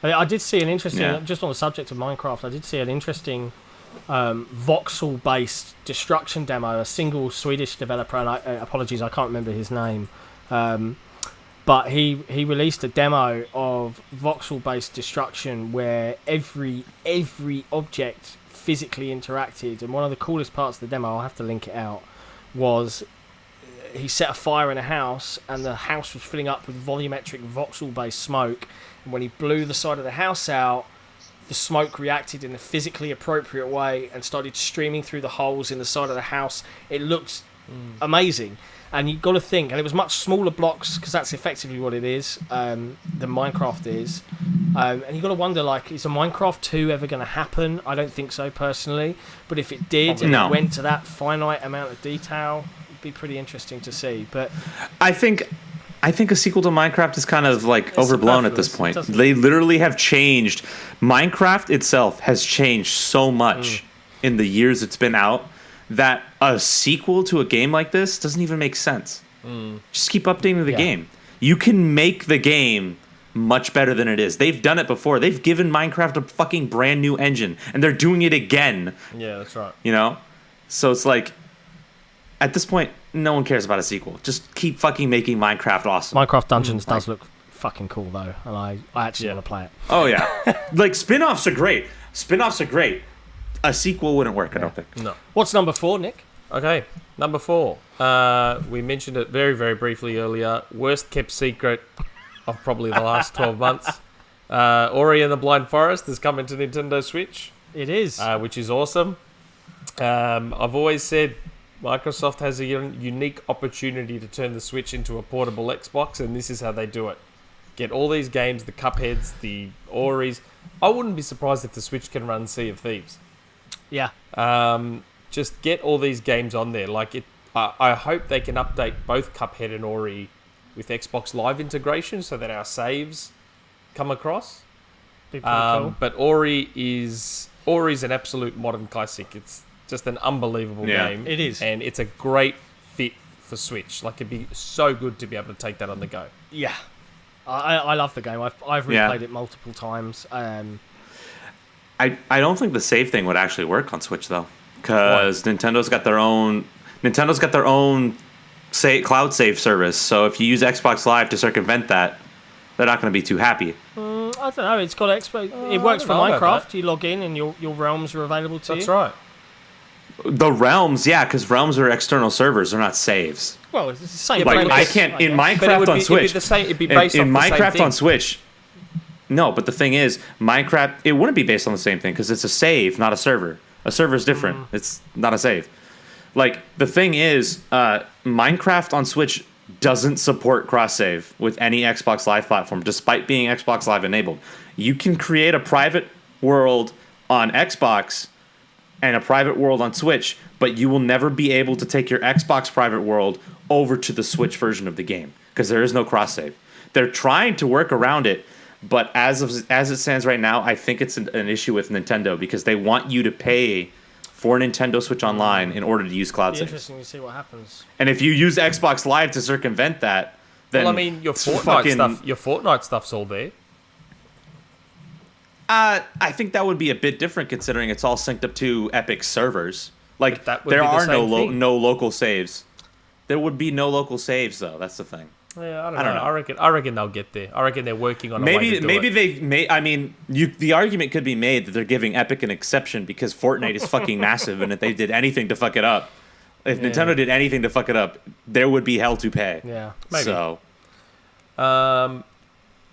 I did see an interesting, just on the subject of Minecraft, I did see an interesting voxel-based destruction demo, a single Swedish developer, and apologies, I can't remember his name, but he released a demo of voxel-based destruction where every object physically interacted, and one of the coolest parts of the demo, I'll have to link it out, was he set a fire in a house, and the house was filling up with volumetric voxel-based smoke, and when he blew the side of the house out, the smoke reacted in a physically appropriate way and started streaming through the holes in the side of the house. It looked amazing. And you've got to think, and it was much smaller blocks because that's effectively what it is, than Minecraft is. And you've got to wonder, like, is a Minecraft 2 ever going to happen? I don't think so, personally. But if it did, and it went to that finite amount of detail, it'd be pretty interesting to see. But I think a sequel to Minecraft is kind of like overblown at this point. They literally have changed. Minecraft itself has changed so much in the years it's been out that a sequel to a game like this doesn't even make sense. Just keep updating the game. You can make the game much better than it is. They've done it before. They've given Minecraft a fucking brand new engine, and they're doing it again. Yeah, that's right. You know? So it's like, at this point, no one cares about a sequel. Just keep fucking making Minecraft awesome. Minecraft Dungeons does look fucking cool, though, and I actually want to play it. Oh, yeah. Like, spin-offs are great. A sequel wouldn't work, I don't think. No. What's number 4, Nick? Okay, number 4. We mentioned it very, very briefly earlier. Worst kept secret of probably the last 12 months. Ori and the Blind Forest is coming to Nintendo Switch. It is. Which is awesome. I've always said Microsoft has a unique opportunity to turn the Switch into a portable Xbox, and this is how they do it. Get all these games, the Cupheads, the Oris. I wouldn't be surprised if the Switch can run Sea of Thieves. Yeah. Just get all these games on there. Like it, I hope they can update both Cuphead and Ori with Xbox Live integration so that our saves come across. Be pretty cool. But Ori's an absolute modern classic. It's just an unbelievable game. It is. And it's a great fit for Switch. Like, it'd be so good to be able to take that on the go. Yeah. I love the game. I've replayed it multiple times. I don't think the save thing would actually work on Switch though, because Nintendo's got their own cloud save service. So if you use Xbox Live to circumvent that, they're not going to be too happy. I don't know. It's got it works for Minecraft. You log in and your realms are available to you. That's right. The realms, yeah, because realms are external servers. They're not saves. Well, it's the same. Like I can't in Minecraft on Switch. It'd be based in off the Minecraft same thing. on Switch. No, but the thing is, Minecraft, it wouldn't be based on the same thing because it's a save, not a server. A server is different. It's not a save. Like, the thing is, Minecraft on Switch doesn't support cross-save with any Xbox Live platform, despite being Xbox Live enabled. You can create a private world on Xbox and a private world on Switch, but you will never be able to take your Xbox private world over to the Switch version of the game because there is no cross-save. They're trying to work around it, but as it stands right now, I think it's an issue with Nintendo because they want you to pay for Nintendo Switch Online in order to use cloud saves. Interesting to see what happens. And if you use Xbox Live to circumvent that, then well, I mean, your Fortnite stuff's all there. I think that would be a bit different considering it's all synced up to Epic servers. Like, that would there be the are same no local saves. There would be no local saves though. That's the thing. Yeah, I don't know. I reckon they'll get there. I reckon they're working on a way to do it. They may. I mean, the argument could be made that they're giving Epic an exception because Fortnite is fucking massive, and if they did anything to fuck it up, Nintendo did anything to fuck it up, there would be hell to pay. Yeah, maybe. So,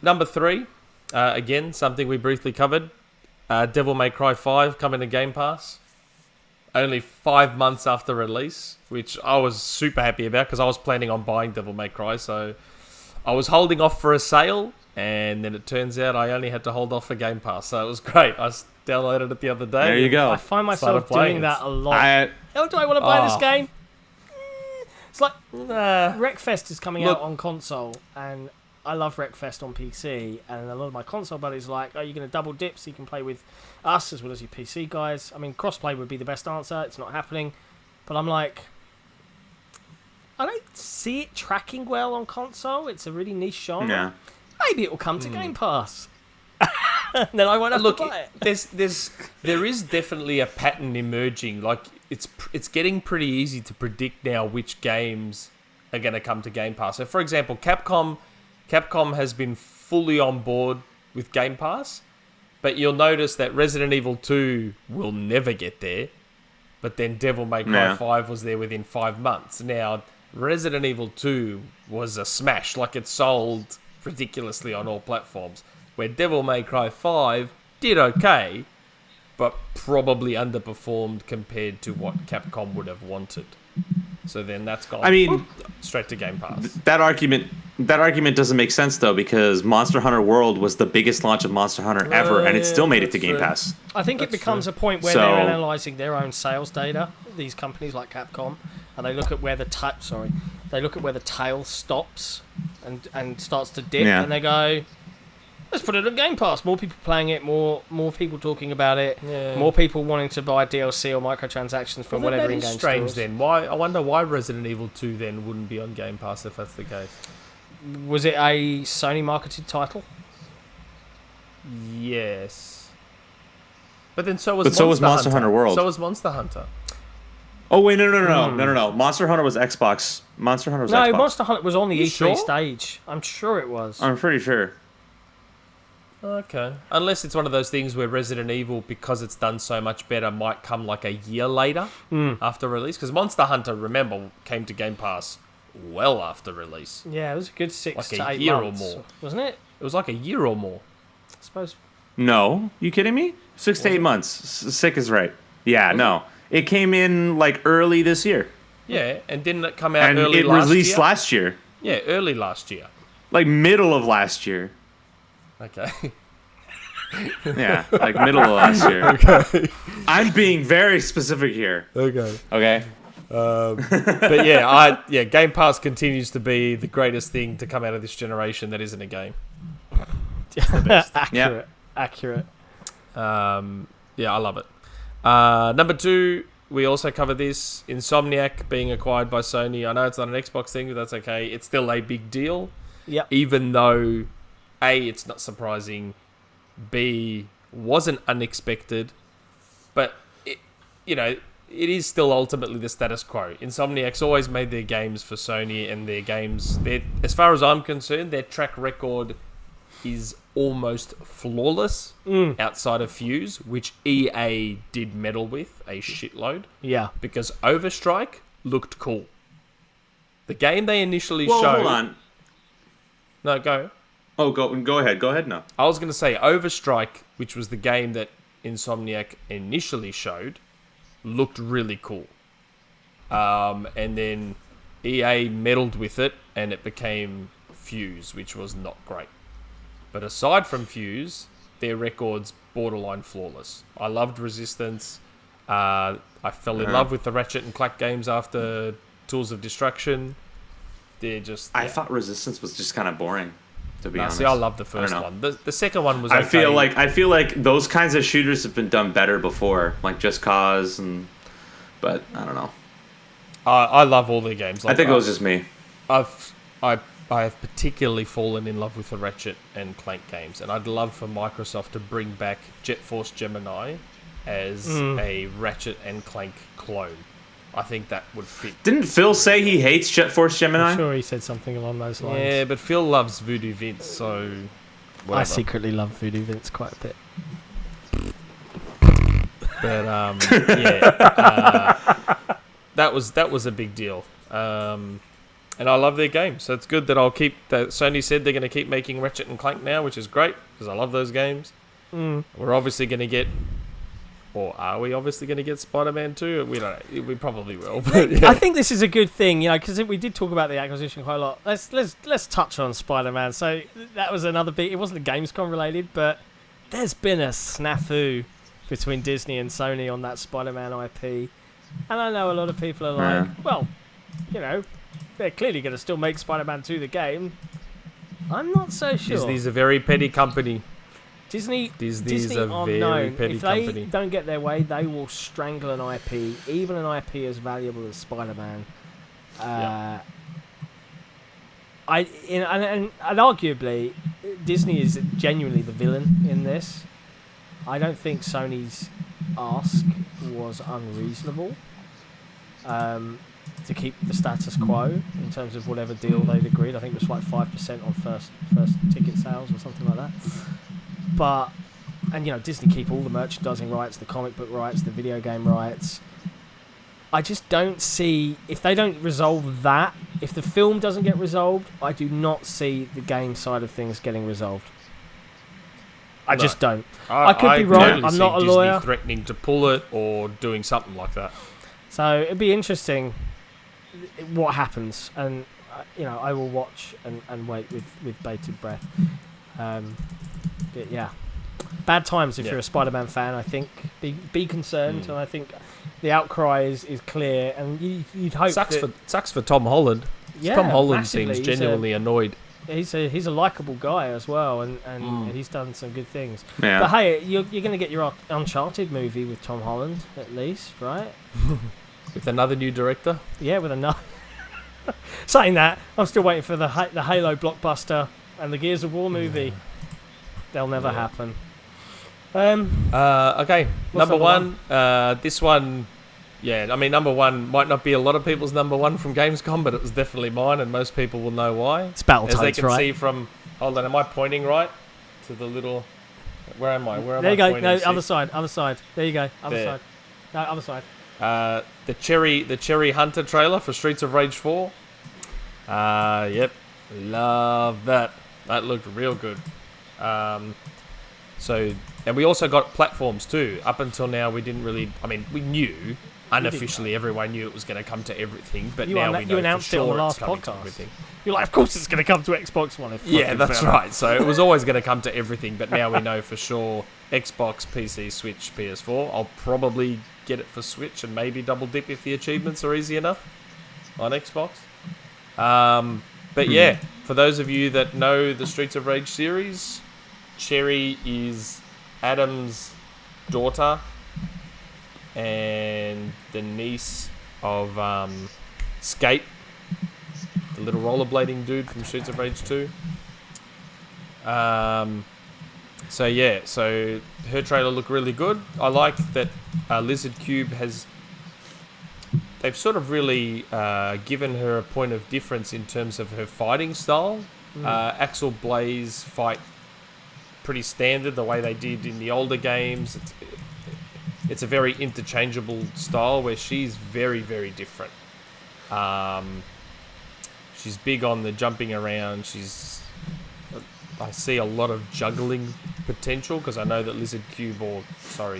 number 3, again, something we briefly covered. Devil May Cry 5 coming to Game Pass. Only 5 months after release, which I was super happy about because I was planning on buying Devil May Cry, so I was holding off for a sale, and then it turns out I only had to hold off for Game Pass, so it was great. I downloaded it the other day. There you go. I find myself doing that a lot. How do I want to buy this game? It's like Wreckfest is coming out on console, and I love Wreckfest on PC, and a lot of my console buddies are like, are you going to double dip so you can play with us as well as your PC guys? I mean, crossplay would be the best answer. It's not happening. But I'm like, I don't see it tracking well on console. It's a really niche genre. Yeah. Maybe it will come to Game Pass. Then I won't have to buy it. There is definitely a pattern emerging. Like, it's getting pretty easy to predict now which games are going to come to Game Pass. So, for example, Capcom has been fully on board with Game Pass, but you'll notice that Resident Evil 2 will never get there, but then Devil May Cry 5 was there within 5 months. Now, Resident Evil 2 was a smash, like it sold ridiculously on all platforms, where Devil May Cry 5 did okay, but probably underperformed compared to what Capcom would have wanted. So then that's gone. I mean, straight to Game Pass. That argument doesn't make sense though, because Monster Hunter World was the biggest launch of Monster Hunter ever, and it still made it to Game Pass. I think it becomes a point where they're analyzing their own sales data. These companies like Capcom, and they look at where the tail stops and starts to dip, and they go, let's put it on Game Pass. More people playing it, more people talking about it, more people wanting to buy DLC or microtransactions from whatever in-game stores. Strange then. I wonder why Resident Evil 2 then wouldn't be on Game Pass if that's the case. Was it a Sony marketed title? Yes. But then so was Monster Hunter World. So was Monster Hunter. Oh wait, no. Monster Hunter was Xbox. Monster Hunter was Xbox. No, Monster Hunter was on the E3 stage. I'm sure it was. I'm pretty sure. Okay. Unless it's one of those things where Resident Evil, because it's done so much better, might come like a year later after release. Because Monster Hunter, remember, came to Game Pass well after release. Yeah, it was a good 6 like to 8 months. Like a year or more. Wasn't it? It was like a year or more. I suppose. No. You kidding me? 6 to 8 months. Sick is right. Yeah, no. It came in like early this year. Yeah, and didn't it come out early last year? And it released last year. Yeah, early last year. Like middle of last year. Okay. Yeah, like middle of last year. Okay. I'm being very specific here. Okay. But yeah, Game Pass continues to be the greatest thing to come out of this generation that isn't a game. It's the best. Accurate. Yeah, I love it. Number 2, we also cover this. Insomniac being acquired by Sony. I know it's not an Xbox thing, but that's okay. It's still a big deal. Yep. Even though, A, it's not surprising. B, wasn't unexpected. But, it is still ultimately the status quo. Insomniac's always made their games for Sony, and their games, as far as I'm concerned, their track record is almost flawless outside of Fuse, which EA did meddle with a shitload. Yeah. Because Overstrike looked cool. The game they initially showed... hold on. No, go. Oh, go ahead. Go ahead now. I was going to say Overstrike, which was the game that Insomniac initially showed, looked really cool. And then EA meddled with it, and it became Fuse, which was not great. But aside from Fuse, their record's borderline flawless. I loved Resistance. I fell in love with the Ratchet and Clank games after Tools of Destruction. They're just... I thought Resistance was just kind of boring, to be honest. See, I love the first one. The second one was okay. I feel like those kinds of shooters have been done better before, like Just Cause, but I don't know. I love all their games. I think it was just me. I have particularly fallen in love with the Ratchet and Clank games, and I'd love for Microsoft to bring back Jet Force Gemini as a Ratchet and Clank clone. I think that would fit. Didn't Phil say he hates Jet Force Gemini? I'm sure he said something along those lines. Yeah, but Phil loves Voodoo Vince, so... whatever. I secretly love Voodoo Vince quite a bit. But, that was a big deal. And I love their games, so it's good that Sony said they're going to keep making Ratchet and Clank now, which is great, because I love those games. We're obviously going to get... or are we obviously going to get Spider-Man 2? We don't know. We probably will. But yeah. I think this is a good thing, because we did talk about the acquisition quite a lot. Let's touch on Spider-Man. So that was another big... it wasn't Gamescom related, but there's been a snafu between Disney and Sony on that Spider-Man IP. And I know a lot of people are like, well, they're clearly going to still make Spider-Man 2 the game. I'm not so sure. Disney's a very petty company. Disney a very petty company. If they don't get their way, they will strangle an IP, even an IP as valuable as Spider-Man. And arguably, Disney is genuinely the villain in this. I don't think Sony's ask was unreasonable. To keep the status quo in terms of whatever deal they'd agreed. I think it was like 5% on first ticket sales or something like that. But, Disney keep all the merchandising rights, the comic book rights, the video game rights. I just don't see, if they don't resolve that, if the film doesn't get resolved, I do not see the game side of things getting resolved. I just don't. I could be wrong. I'm not a lawyer. Disney threatening to pull it or doing something like that. So it'd be interesting. what happens, and I will watch and wait with bated breath. But yeah, bad times if you're a Spider-Man fan. I think be concerned, and I think the outcry is clear, and you'd hope sucks for Tom Holland. Yeah, Tom Holland massively. seems genuinely annoyed. He's a likable guy as well, and he's done some good things. Yeah. But hey, you're going to get your Uncharted movie with Tom Holland at least, right? With another new director. Yeah, with another. Saying that, I'm still waiting for the Halo blockbuster and the Gears of War movie. They'll never happen. Okay, number one. This one, number one might not be a lot of people's number one from Gamescom, but it was definitely mine, and most people will know why. It's Battletoads, as they can right? see from. Hold on, am I pointing right to the little? Where am I? There you go. No, other side. There you go. Other side. No, other side. The Cherry Hunter trailer for Streets of Rage 4. Yep, love that. That looked real good. And we also got platforms too. Up until now, we didn't really. I mean, we knew unofficially, everyone knew it was going to come to everything. But now we know you announced for sure it on the last podcast. You're like, of course it's going to come to Xbox One. Yeah, that's right. So it was always going to come to everything, but now we know for sure Xbox, PC, Switch, PS4. I'll probably get it for Switch and maybe double dip if the achievements are easy enough on Xbox. But yeah, for those of you that know the Streets of Rage series, Cherry is Adam's daughter and the niece of Skate, the little rollerblading dude from Streets of Rage 2. So her trailer looked really good. I like that Lizard Cube they've sort of really given her a point of difference in terms of her fighting style. Axel Blaze fight pretty standard the way they did in the older games. It's a very interchangeable style where she's very, very different. She's big on the jumping around. I see a lot of juggling potential because I know that Lizard Cube,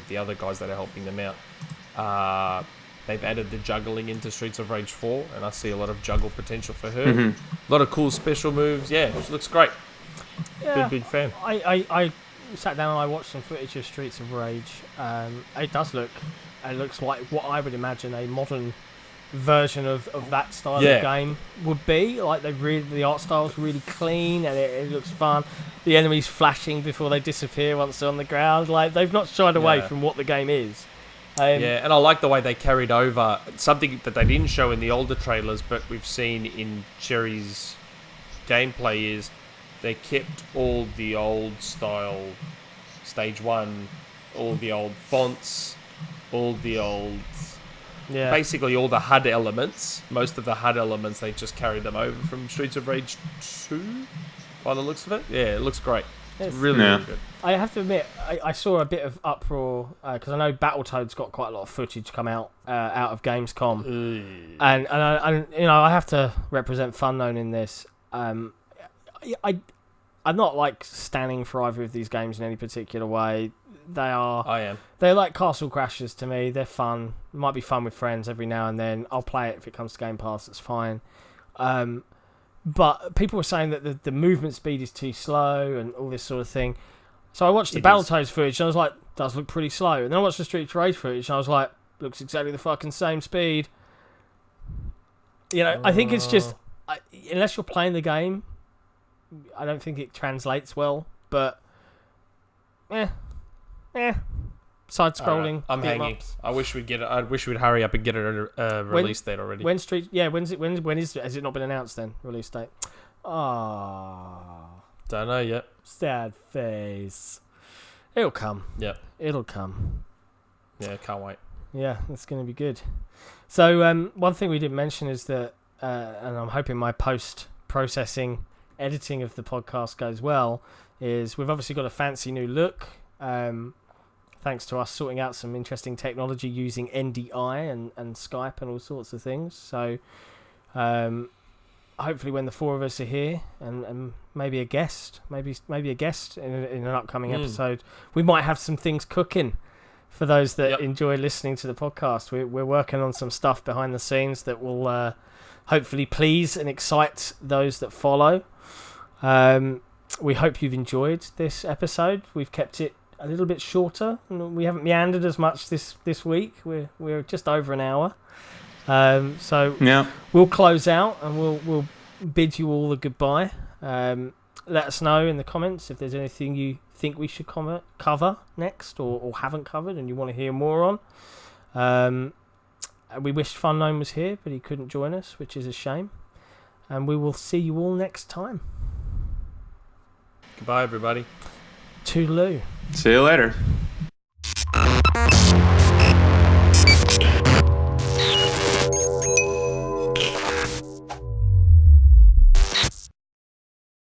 the other guys that are helping them out, they've added the juggling into Streets of Rage 4, and I see a lot of juggle potential for her. A lot of cool special moves. Yeah, she looks great. Yeah, big fan. I sat down and I watched some footage of Streets of Rage. It looks like what I would imagine a modern version of that style of game would be. Like the art style's really clean and it looks fun. The enemies flashing before they disappear once they're on the ground. Like they've not shied away from what the game is. And I like the way they carried over something that they didn't show in the older trailers, but we've seen in Cherry's gameplay is they kept all the old style stage 1, all the old fonts, all the old basically all the HUD elements. Most of the HUD elements they just carried them over from Streets of Rage 2 by the looks of it. Yeah, it looks great. It's really good. I have to admit, I saw a bit of uproar because I know Battletoads got quite a lot of footage come out of Gamescom, and I have to represent Funknown in this. I'm not like standing for either of these games in any particular way. I am. They're like Castle Crashers to me. They're fun. Might be fun with friends every now and then. I'll play it if it comes to Game Pass. It's fine. But people were saying that the movement speed is too slow and all this sort of thing. So I watched the Battletoads footage and I was like, does look pretty slow. And then I watched the Street Rage footage and I was like, looks exactly the fucking same speed. I think it's just, unless you're playing the game, I don't think it translates well. But, side scrolling. Right. I'm hanging. I wish we'd get it. I wish we'd hurry up and get it release date already. When is it? Has it not been announced then? Release date. Don't know yet. Sad face. It'll come. Yep. It'll come. Yeah, can't wait. Yeah, it's going to be good. So one thing we didn't mention is that, and I'm hoping my post-processing editing of the podcast goes well, is we've obviously got a fancy new look. Thanks to us sorting out some interesting technology using NDI and Skype and all sorts of things. So hopefully when the four of us are here and maybe a guest, maybe a guest in an upcoming episode, we might have some things cooking for those that enjoy listening to the podcast. We're working on some stuff behind the scenes that will hopefully please and excite those that follow. We hope you've enjoyed this episode. We've kept it a little bit shorter. We haven't meandered as much this week. We're just over an hour. So we'll close out and we'll bid you all a goodbye. Let us know in the comments if there's anything you think we should cover next or haven't covered and you want to hear more on. We wished Funknown was here, but he couldn't join us, which is a shame. And we will see you all next time. Goodbye, everybody. Toodaloo. See you later.